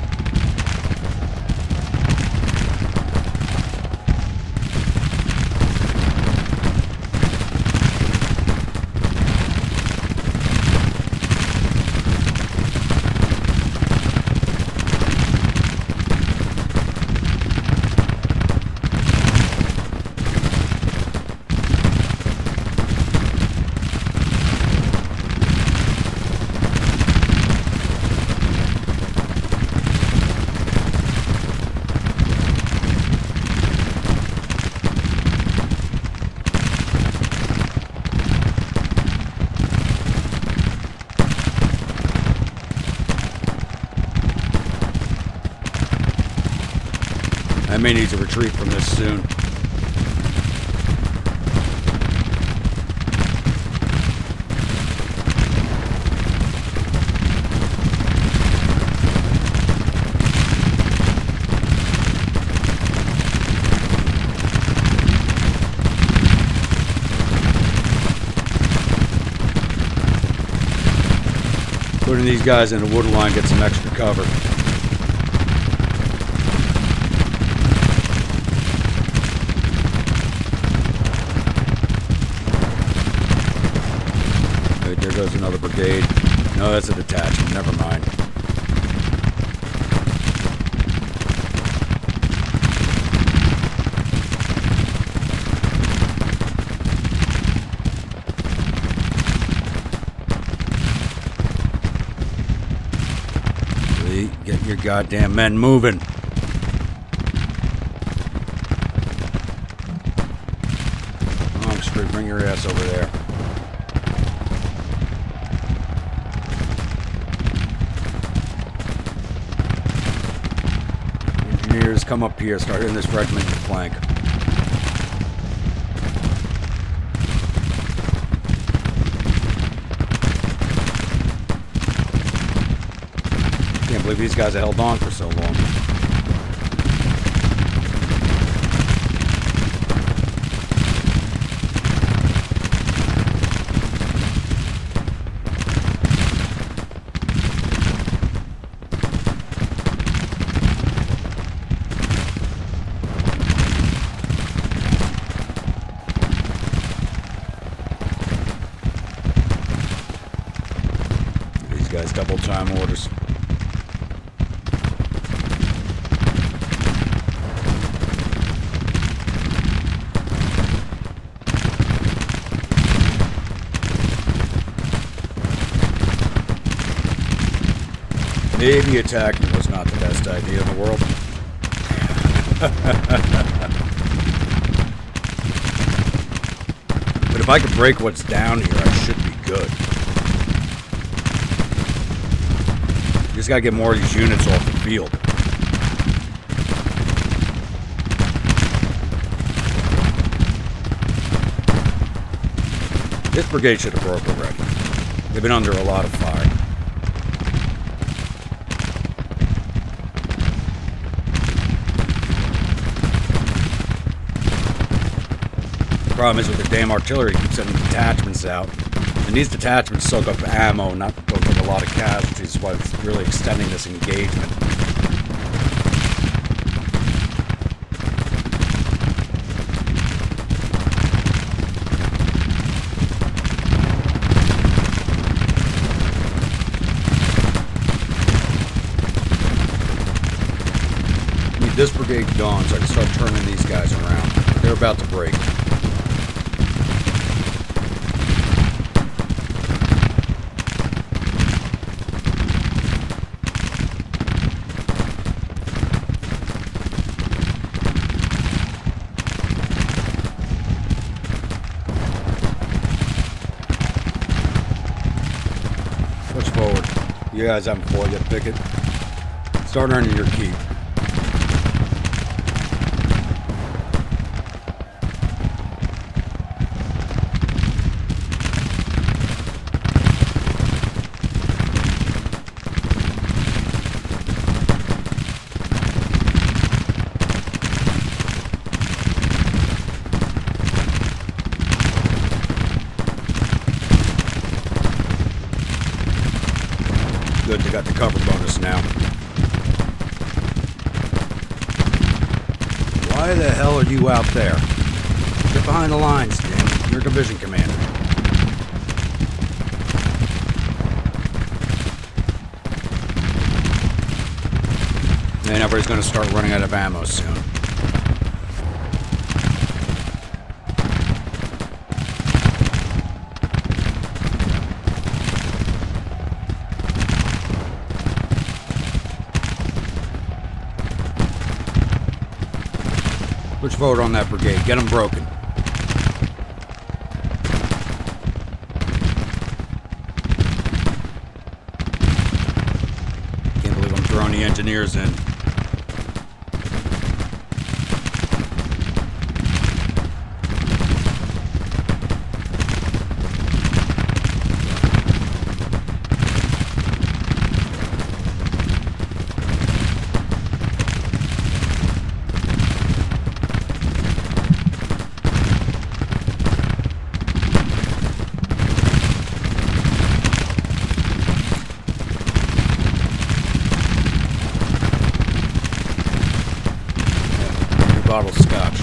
Speaker 1: I may need to retreat from this soon. Putting these guys in a wood line, get some extra cover. There goes another brigade. No, that's a detachment. Never mind. Lee, get your goddamn men moving. Longstreet, bring your ass over there. Come up here, start in this regimented flank. Can't believe these guys have held on for so long. Double time orders. Maybe attacking was not the best idea in the world. But if I could break what's down here, I should be good. Just gotta get more of these units off the field. This brigade should have broke already. They've been under a lot of fire. The problem is with the damn artillery, keep sending detachments out. And these detachments soak up ammo, not go take a lot of casualties, while it's really extending this engagement. Need this brigade gone so I can start turning these guys around. They're about to break. You guys haven't fought yet, Pickett. Start earning your keep. Good, they got the cover bonus now. Why the hell are you out there? Get behind the lines, damn it. You're division commander. And everybody's going to start running out of ammo soon. Push forward on that brigade. Get them broken. Can't believe I'm throwing the engineers in. Bottle of scotch.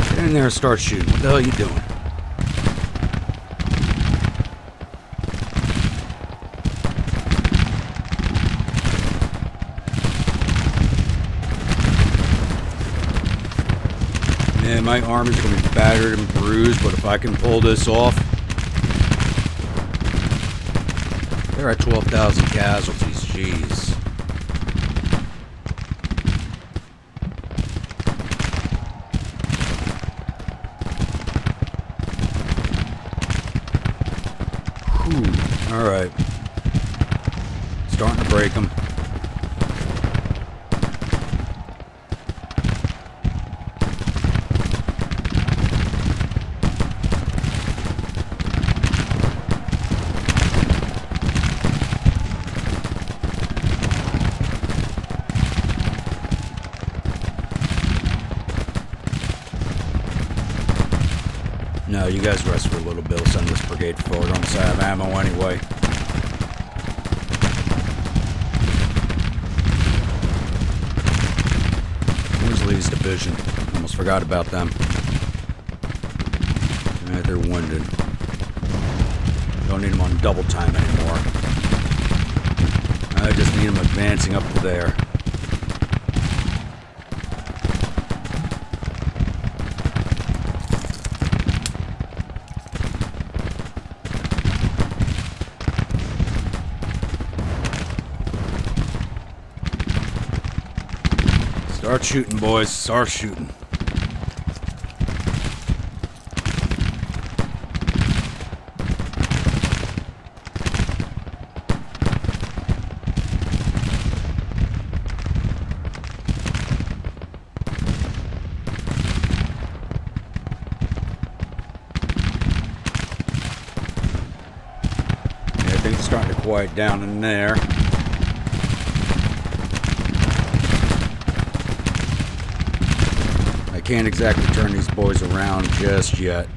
Speaker 1: Get in there and start shooting. What the hell are you doing? Man, my army's gonna be battered and bruised, but if I can pull this off, they're at 12,000 casualties. Jeez. Whew. All right, starting to break them. No, you guys rest for a little bit. I'll send this brigade forward. I almost have ammo anyway. Where's Lee's division? Almost forgot about them. Alright, they're wounded. Don't need them on double time anymore. I just need them advancing up to there. Start shooting, boys. Start shooting. Yeah, things are starting to quiet down in there. Can't exactly turn these boys around just yet.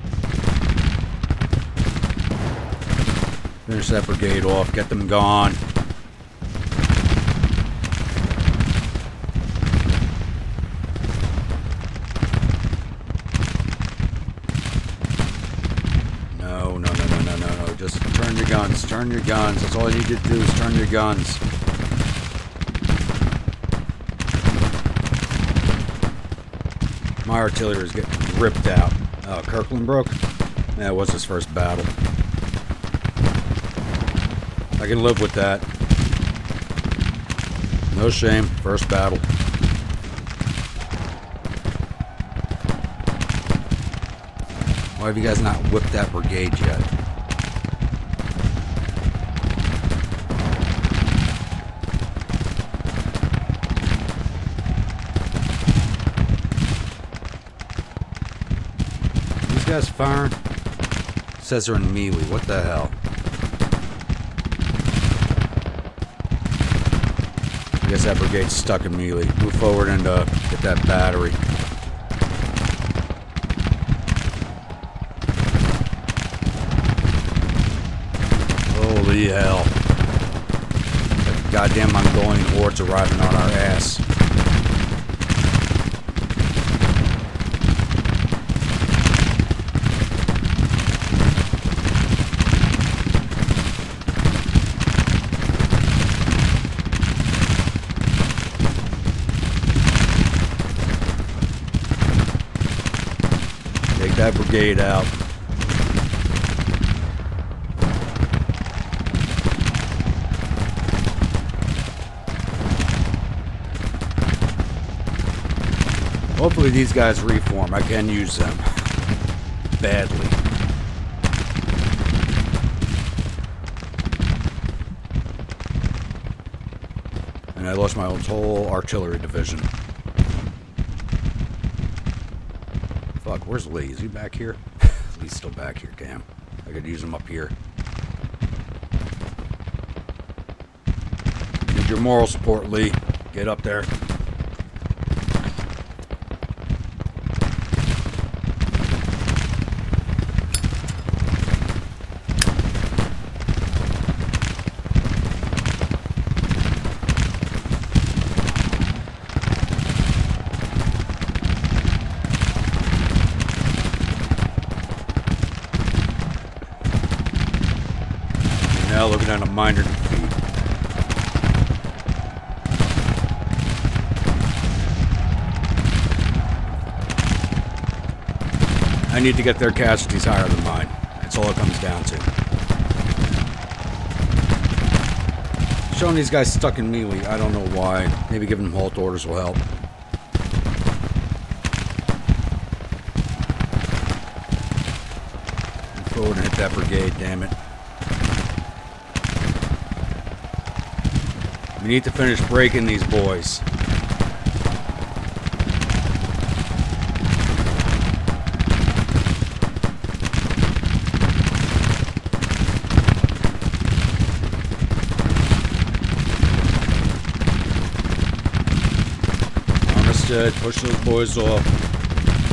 Speaker 1: Finish that brigade off, get them gone. No. Just turn your guns, turn your guns. That's all you need to do is turn your guns. My artillery is getting ripped out. Kirkland broke? Yeah, it was his first battle. I can live with that. No shame. First battle. Why have you guys not whipped that brigade yet? These guys firing? Says they're in melee. What the hell? I guess that brigade's stuck in melee. Move forward and get that battery. Holy hell. That goddamn Mongolian horde's arriving on our ass. Take that brigade out. Hopefully these guys reform. I can use them. Badly. And I lost my whole artillery division. Fuck, where's Lee? Is he back here? Lee's still back here, damn. I could use him up here. Need your moral support, Lee. Get up there. Now looking at a minor defeat. I need to get their casualties higher than mine. That's all it comes down to. Showing these guys stuck in melee, I don't know why. Maybe giving them halt orders will help. Move forward and hit that brigade, damn it. We need to finish breaking these boys. Understood. Push those boys off.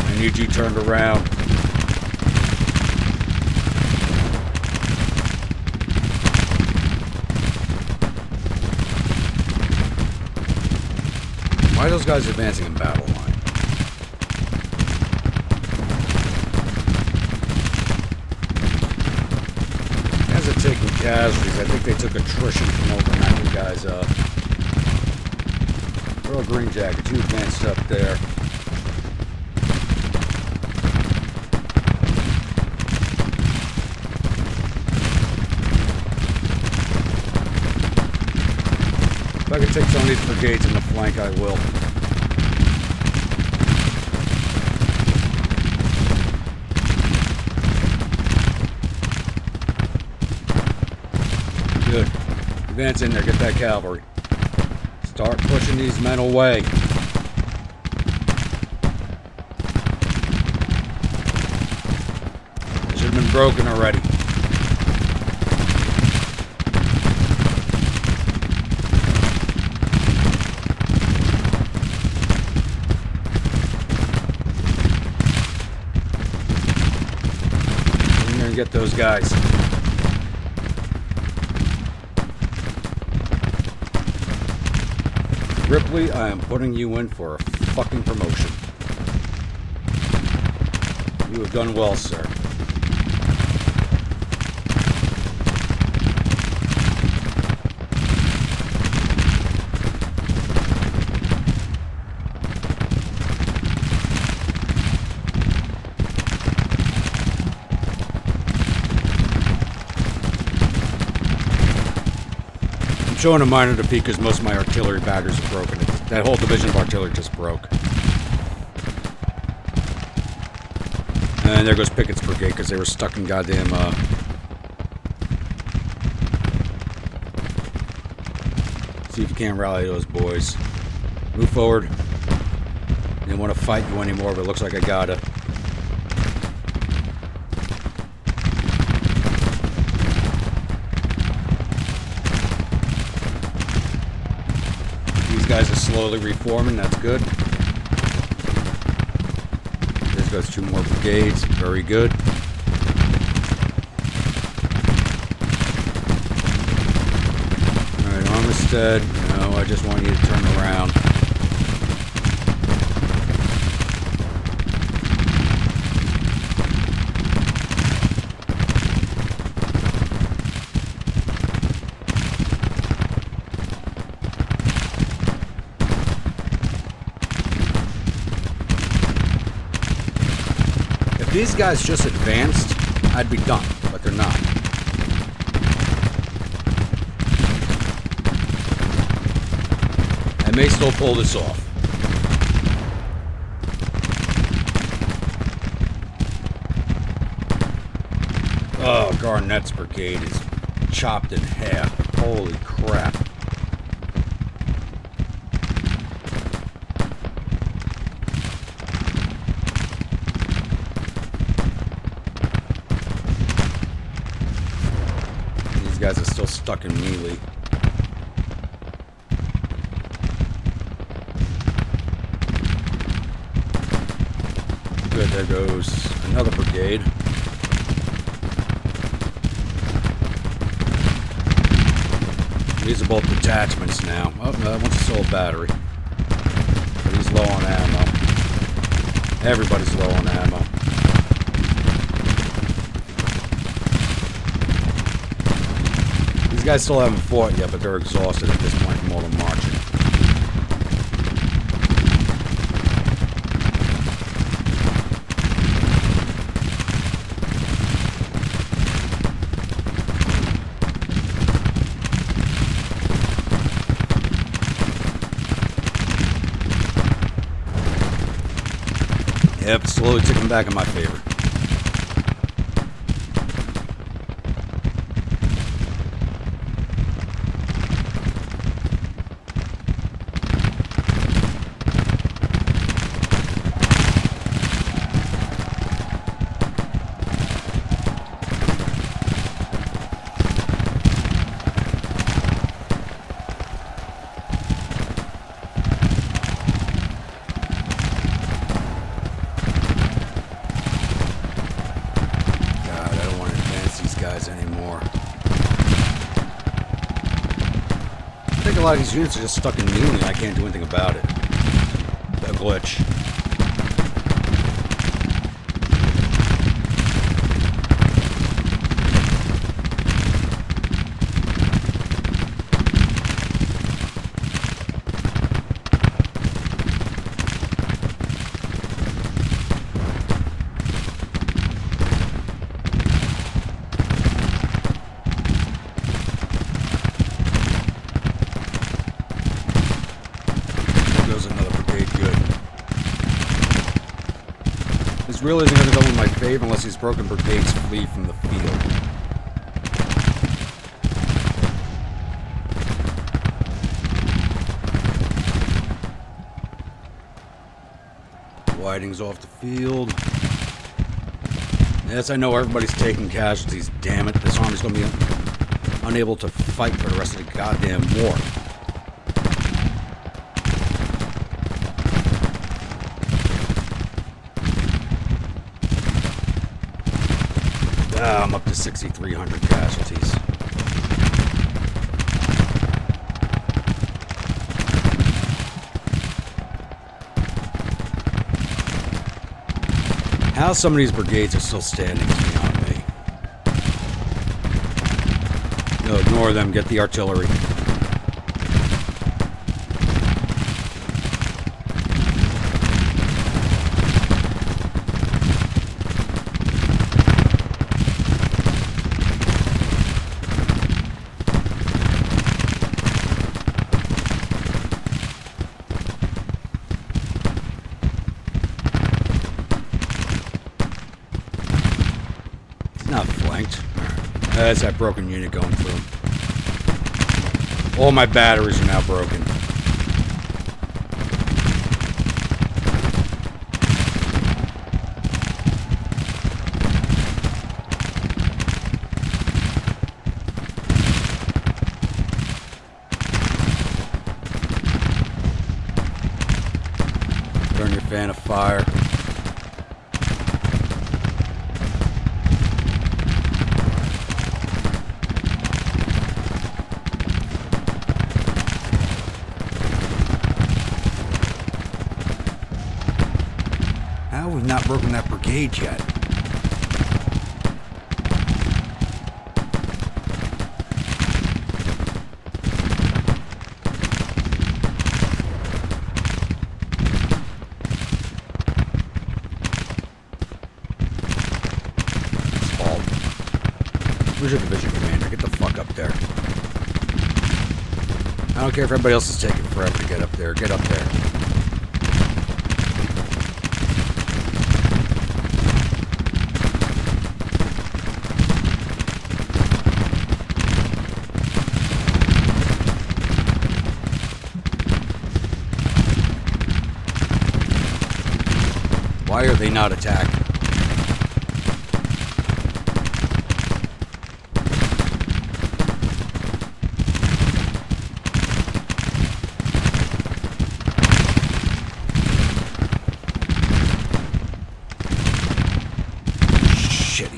Speaker 1: I need you turned around. Why are those guys advancing in battle line? Guys are taking casualties. I think they took attrition from overnighting guys up. Throw a green jacket. You advanced up there. If I can take some of these brigades in the flank, I will. Good. Advance in there, get that cavalry. Start pushing these men away. They should have been broken already. Get those guys. Ripley, I am putting you in for a fucking promotion. You have done well, sir. showing a minor defeat because most of my artillery batteries are broken. That whole division of artillery just broke. And there goes Pickett's brigade because they were stuck in goddamn... See if you can't rally those boys. Move forward. Didn't want to fight you anymore, but it looks like I gotta. These guys are slowly reforming, that's good. There's goes 2 more brigades, very good. Alright, Armistead, no, I just want you to turn around. If these guys just advanced, I'd be done, but they're not. I may still pull this off. Oh, Garnett's brigade is chopped in half. Holy crap. These guys are still stuck in melee. Good, there goes another brigade. These are both detachments now. Oh, no, that one's still a battery. But he's low on ammo. Everybody's low on ammo. These guys still haven't fought yet, but they're exhausted at this point from all the marching. Yep, slowly ticking back in my favor. A lot of these units are just stuck in melee and I can't do anything about it. A glitch. Really isn't going to go in my favor unless these broken brigades flee from the field. Whiting's off the field. Yes, I know everybody's taking casualties. Damn it, this army's going to be unable to fight for the rest of the goddamn war. I'm up to 6,300 casualties. How some of these brigades are still standing is beyond me. No, ignore them. Get the artillery. That's that broken unit going through. All my batteries are now broken. Turn your fan of fire. How have we not broken that brigade yet? Where's your division commander? Get the fuck up there. I don't care if everybody else is taking forever to get up there. Get up there. Why are they not attacking?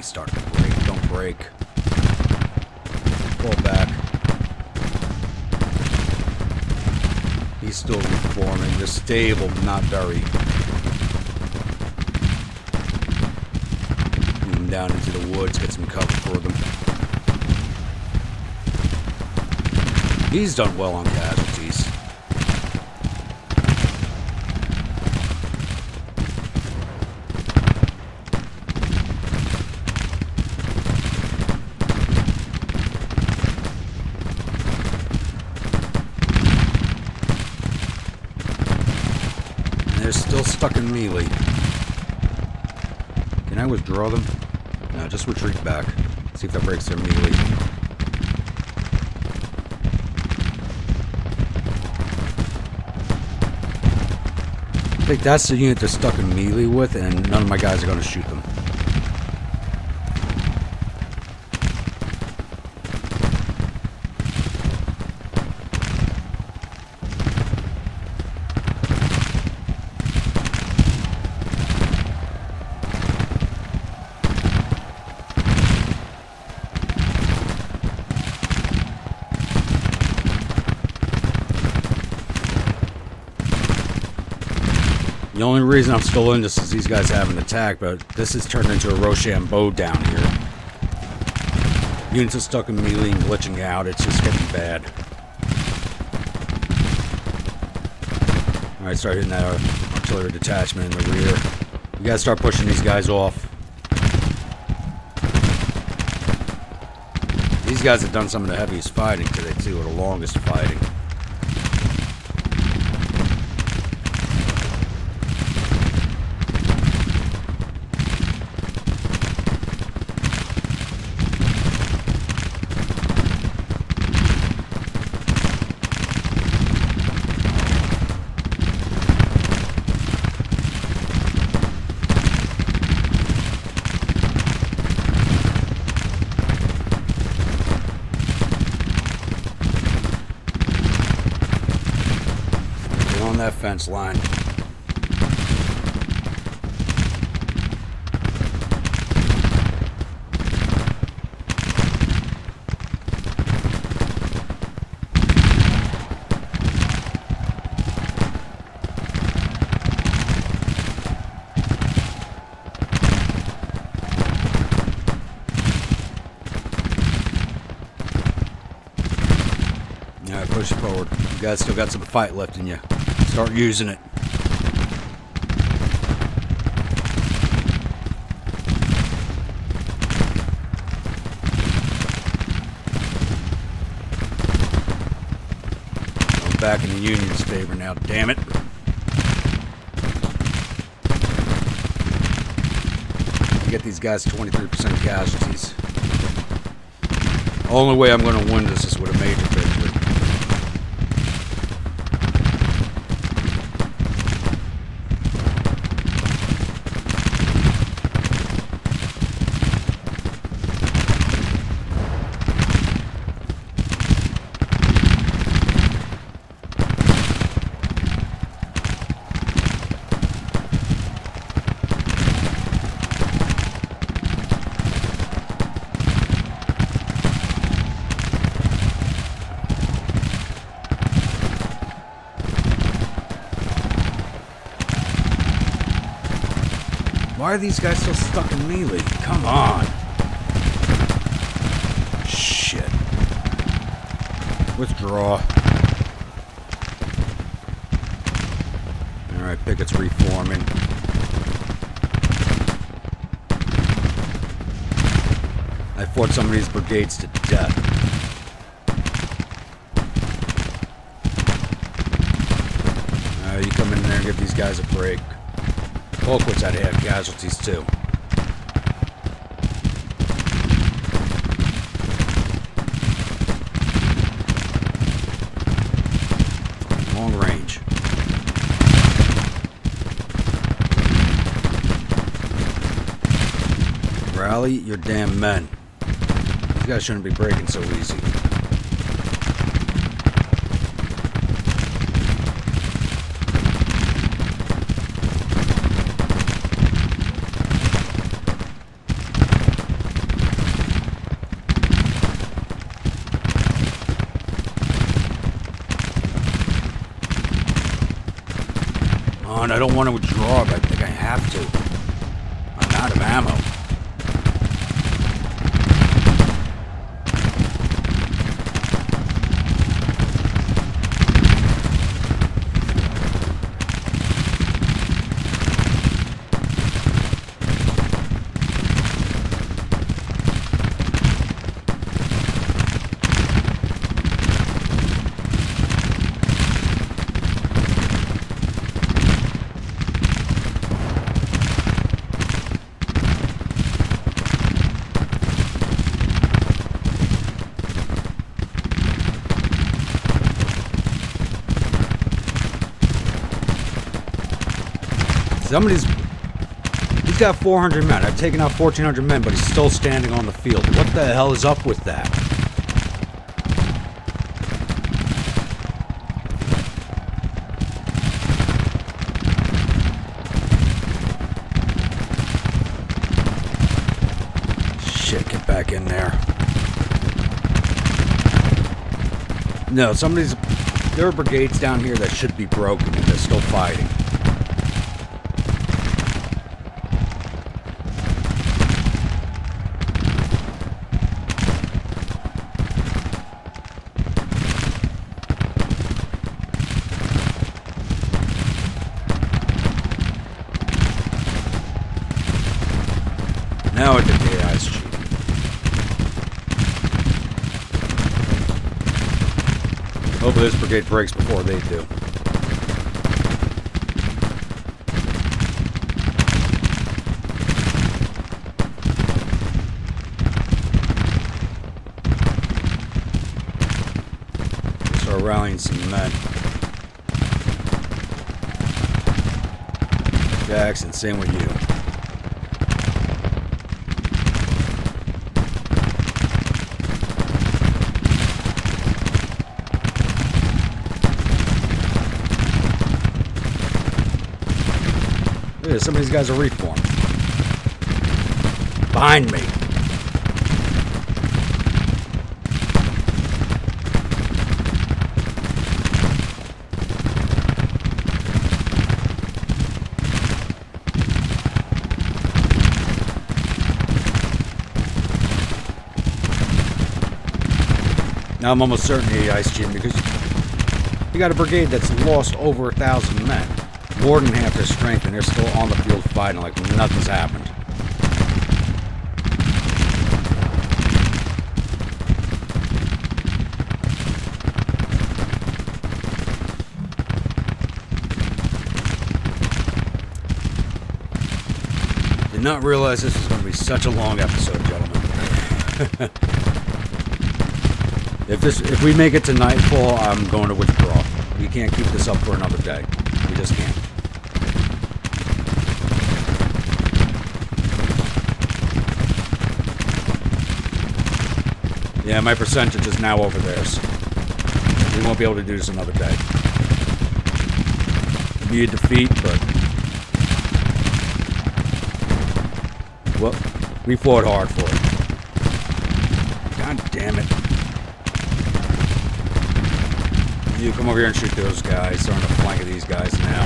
Speaker 1: Starting to break. Don't break. Pull back. He's still reforming. They're stable, not very. Move them down into the woods. Get some cover for them. He's done well on casualties. They're still stuck in melee. Can I withdraw them? No, just retreat back. See if that breaks their melee. I think that's the unit they're stuck in melee with, and none of my guys are going to shoot them. The only reason I'm still in this is these guys haven't attacked, but this has turned into a Rochambeau down here. Units are stuck in melee and glitching out. It's just getting bad. Alright, start hitting that artillery detachment in the rear. We gotta start pushing these guys off. These guys have done some of the heaviest fighting today, too, or the longest fighting. That fence line. Alright, push it forward. You guys still got some fight left in you. Start using it. I'm back in the Union's favor now, damn it. Get these guys 23% casualties. Only way I'm going to win this is with a major victory. Why are these guys still stuck in melee? Come on. Shit. Withdraw. Alright, pickets reforming. I fought some of these brigades to death. You come in there and give these guys a break. Colquitt's had to have casualties too. Long range. Rally your damn men. These guys shouldn't be breaking so easy. I don't want to withdraw, but I think I have to. I'm out of ammo. He's got 400 men. I've taken out 1,400 men, but he's still standing on the field. What the hell is up with that? Shit, get back in there. No, there are brigades down here that should be broken, and they're still fighting. Now I get the AI's cheap. Hopefully this brigade breaks before they do. Start rallying some men. Jackson, same with you. Some of these guys are reformed. Behind me. Now I'm almost certain the ice gym because you got a brigade that's lost over 1,000 men. More than half their strength, and they're still on the field fighting like nothing's happened. Did not realize this was going to be such a long episode, gentlemen. If we make it to nightfall, I'm going to withdraw. We can't keep this up for another day. We just can't. Yeah, my percentage is now over theirs. We won't be able to do this another day. It'll be a defeat, but... well, we fought hard for it. God damn it. You come over here and shoot those guys. They're on the flank of these guys now.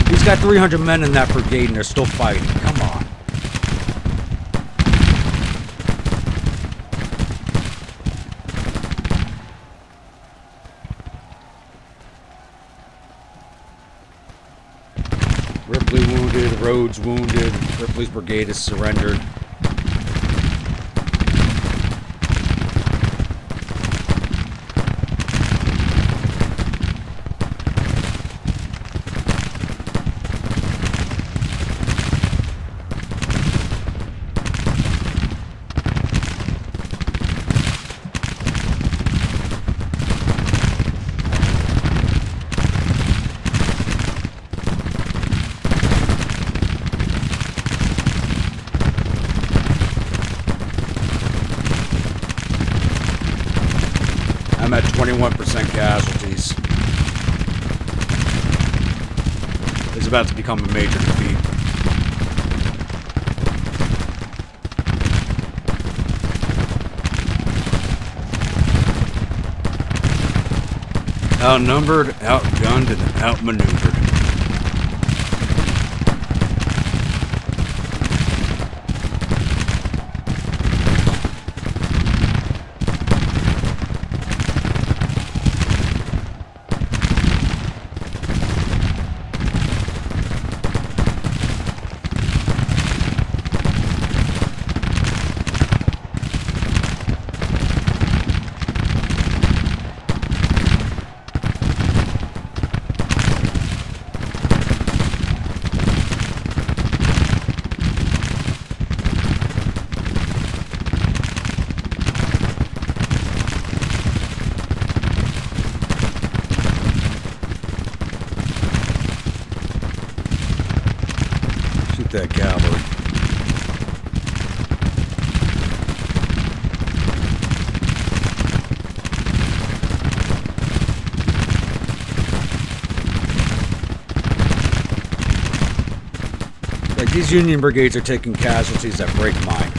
Speaker 1: He's got 300 men in that brigade and they're still fighting. Come on. Ripley wounded, Rhodes wounded. Ripley's brigade is surrendered. I'm at 21% casualties. It's about to become a major defeat. Outnumbered, outgunned, and outmaneuvered. That cavalry. Like, these Union brigades are taking casualties that break mine.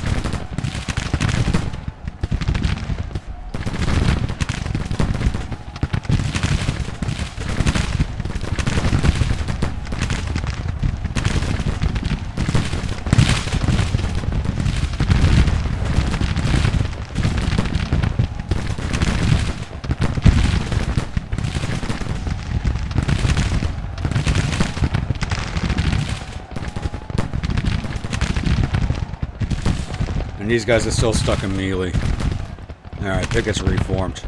Speaker 1: And these guys are still stuck in melee. Alright, pickets reformed.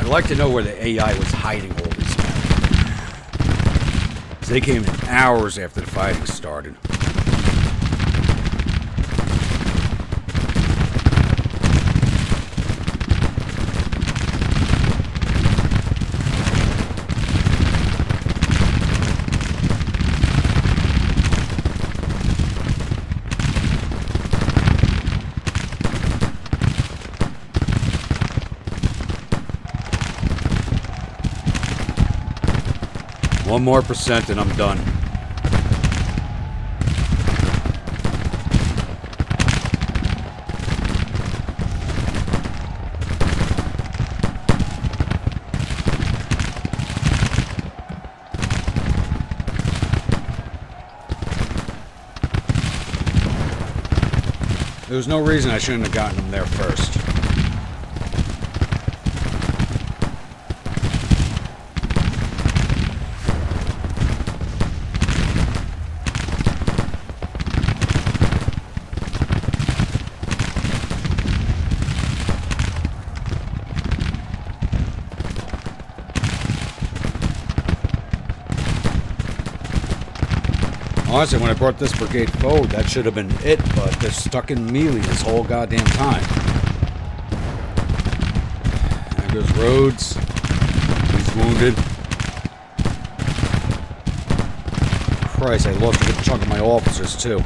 Speaker 1: I'd like to know where the AI was hiding all these men. 'Cause they came in hours after the fighting started. One more percent and I'm done. There was no reason I shouldn't have gotten them there first. Honestly, when I brought this brigade forward, that should have been it, but they're stuck in melee this whole goddamn time. There goes Rhodes. He's wounded. Christ, I lost a good chunk of my officers, too.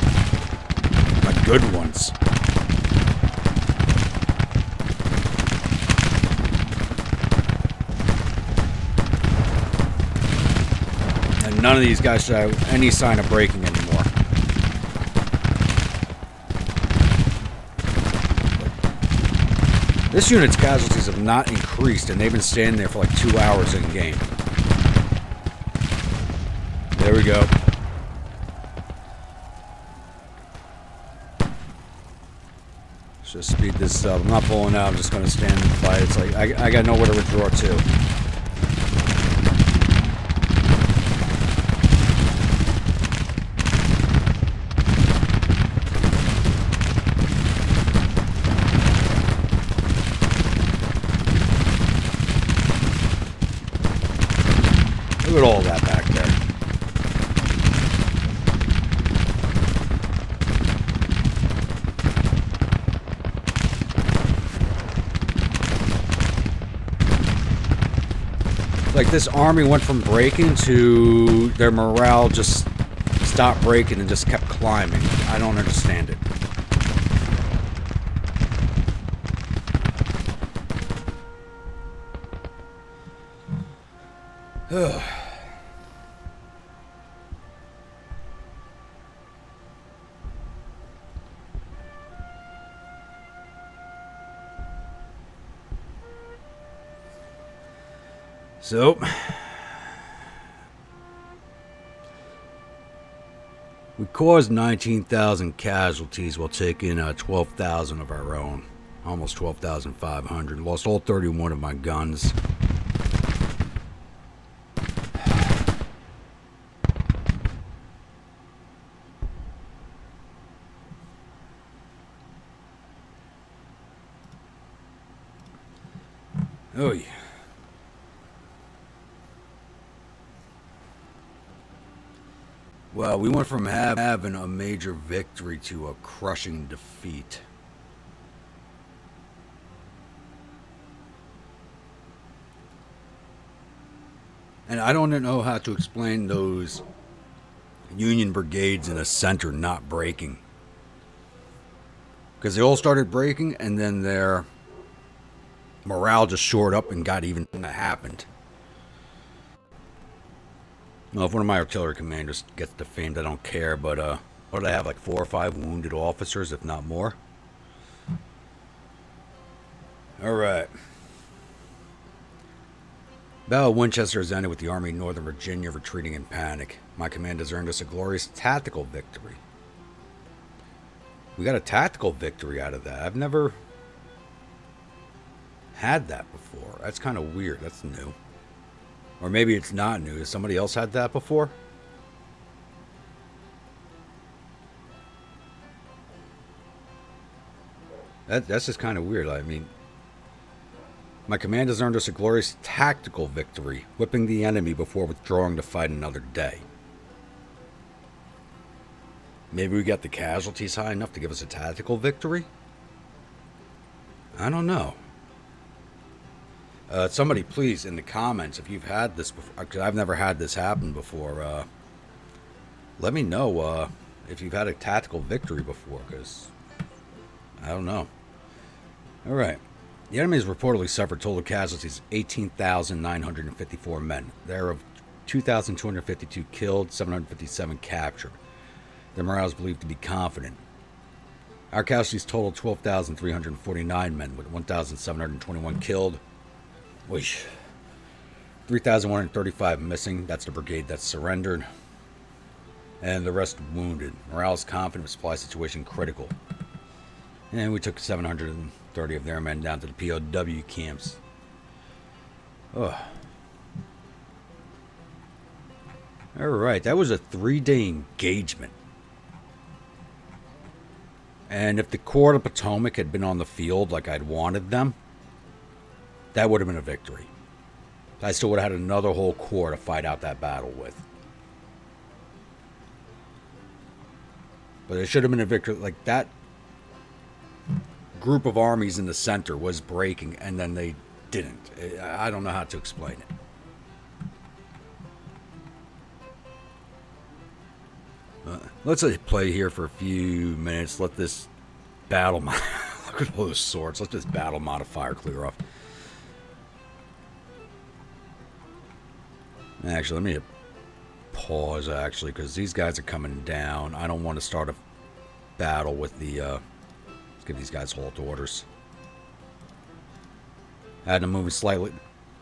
Speaker 1: My good ones. And none of these guys should have any sign of breaking anymore. This unit's casualties have not increased, and they've been standing there for like 2 hours in game. There we go. Just speed this up. I'm not pulling out. I'm just going to stand and fight. It's like I got nowhere to withdraw to. Look at all that back there. Like, this army went from breaking to their morale just stopped breaking and just kept climbing. I don't understand it. Ugh. So, we caused 19,000 casualties while taking 12,000 of our own. Almost 12,500. Lost all 31 of my guns. Oh, yeah. Well, we went from having a major victory to a crushing defeat. And I don't know how to explain those Union brigades in the center not breaking. Because they all started breaking, and then their morale just shored up and got even when that happened. Well, if one of my artillery commanders gets defamed, I don't care, but, what did I have, like 4 or 5 wounded officers, if not more? Alright. Battle of Winchester has ended with the Army of Northern Virginia retreating in panic. My command has earned us a glorious tactical victory. We got a tactical victory out of that. I've never had that before. That's kind of weird. That's new. Or maybe it's not new. Has somebody else had that before? That's just kind of weird. I mean, my command has earned us a glorious tactical victory, whipping the enemy before withdrawing to fight another day. Maybe we got the casualties high enough to give us a tactical victory? I don't know. Somebody please in the comments, if you've had this before, because I've never had this happen before, let me know if you've had a tactical victory before, because I don't know. Alright. The enemy has reportedly suffered total casualties of 18,954 men. Thereof 2,252 killed, 757 captured. Their morale is believed to be confident. Our casualties total 12,349 men, with 1,721 killed. 3,135 missing. That's the brigade that's surrendered. And the rest wounded. Morale is confident, supply situation critical. And we took 730 of their men down to the POW camps. Ugh. Alright, that was a 3-day engagement. And if the Corps of Potomac had been on the field like I'd wanted them, that would have been a victory. I still would have had another whole corps to fight out that battle with. But it should have been a victory. Like, that group of armies in the center was breaking, and then they didn't. I don't know how to explain it. Let's play here for a few minutes. Let this battle... Look at all those swords. Let this battle modifier clear off. Actually, let me pause, actually, because these guys are coming down. I don't want to start a battle with the... let's give these guys halt orders. I had them moving slightly.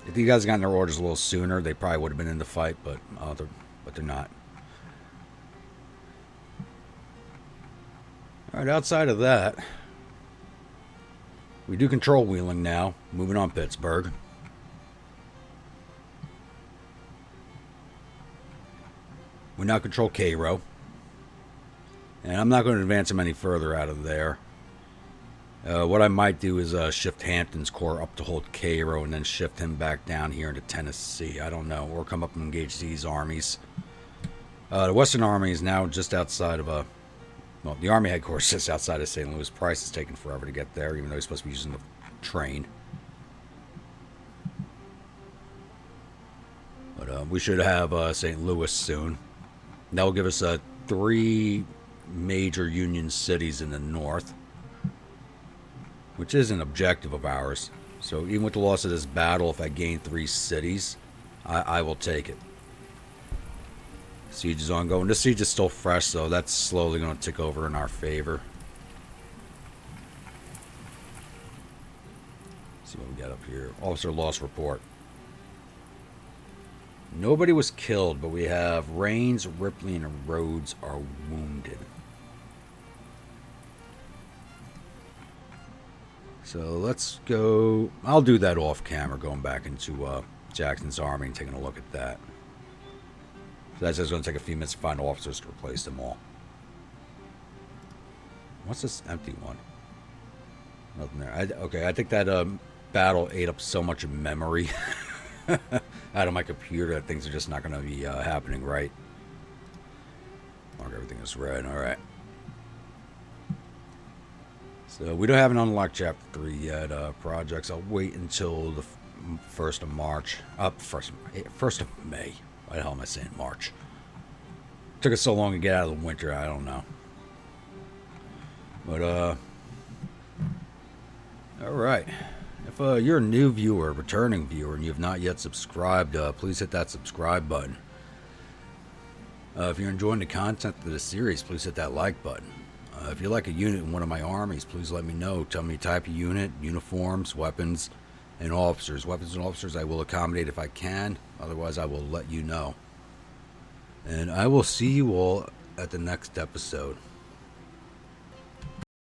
Speaker 1: If these guys had gotten their orders a little sooner, they probably would have been in the fight, but they're not. Alright, outside of that, we do control Wheeling now. Moving on Pittsburgh. We now control Cairo. And I'm not going to advance him any further out of there. What I might do is shift Hampton's corps up to hold Cairo and then shift him back down here into Tennessee. I don't know. Or come up and engage these armies. The Western Army is now just outside of well, the Army headquarters is just outside of St. Louis. Price is taking forever to get there, even though he's supposed to be using the train. But we should have St. Louis soon. That will give us 3 major Union cities in the north, which is an objective of ours. So even with the loss of this battle, if I gain 3 cities, I will take it. Siege is ongoing. This siege is still fresh, so that's slowly going to tick over in our favor. Let's see what we got up here. Officer loss report. Nobody was killed, but we have Rains, Ripley, and Rhodes are wounded. So let's go. I'll do that off camera, going back into Jackson's army and taking a look at that. So that's just going to take a few minutes to find officers to replace them all. What's this empty one? Nothing there. Okay, I think that battle ate up so much memory out of my computer that things are just not going to be happening right. Mark everything is red. All right. So we don't have an unlocked chapter 3 yet. Projects. I'll wait until the 1st of March. 1st of May. Why the hell am I saying March? Took us so long to get out of the winter. I don't know. But all right. If you're a new viewer, returning viewer, and you have not yet subscribed, please hit that subscribe button. If you're enjoying the content of this series, please hit that like button. If you like a unit in one of my armies, please let me know. Tell me type of unit, uniforms, weapons, and officers. Weapons and officers I will accommodate if I can. Otherwise, I will let you know. And I will see you all at the next episode.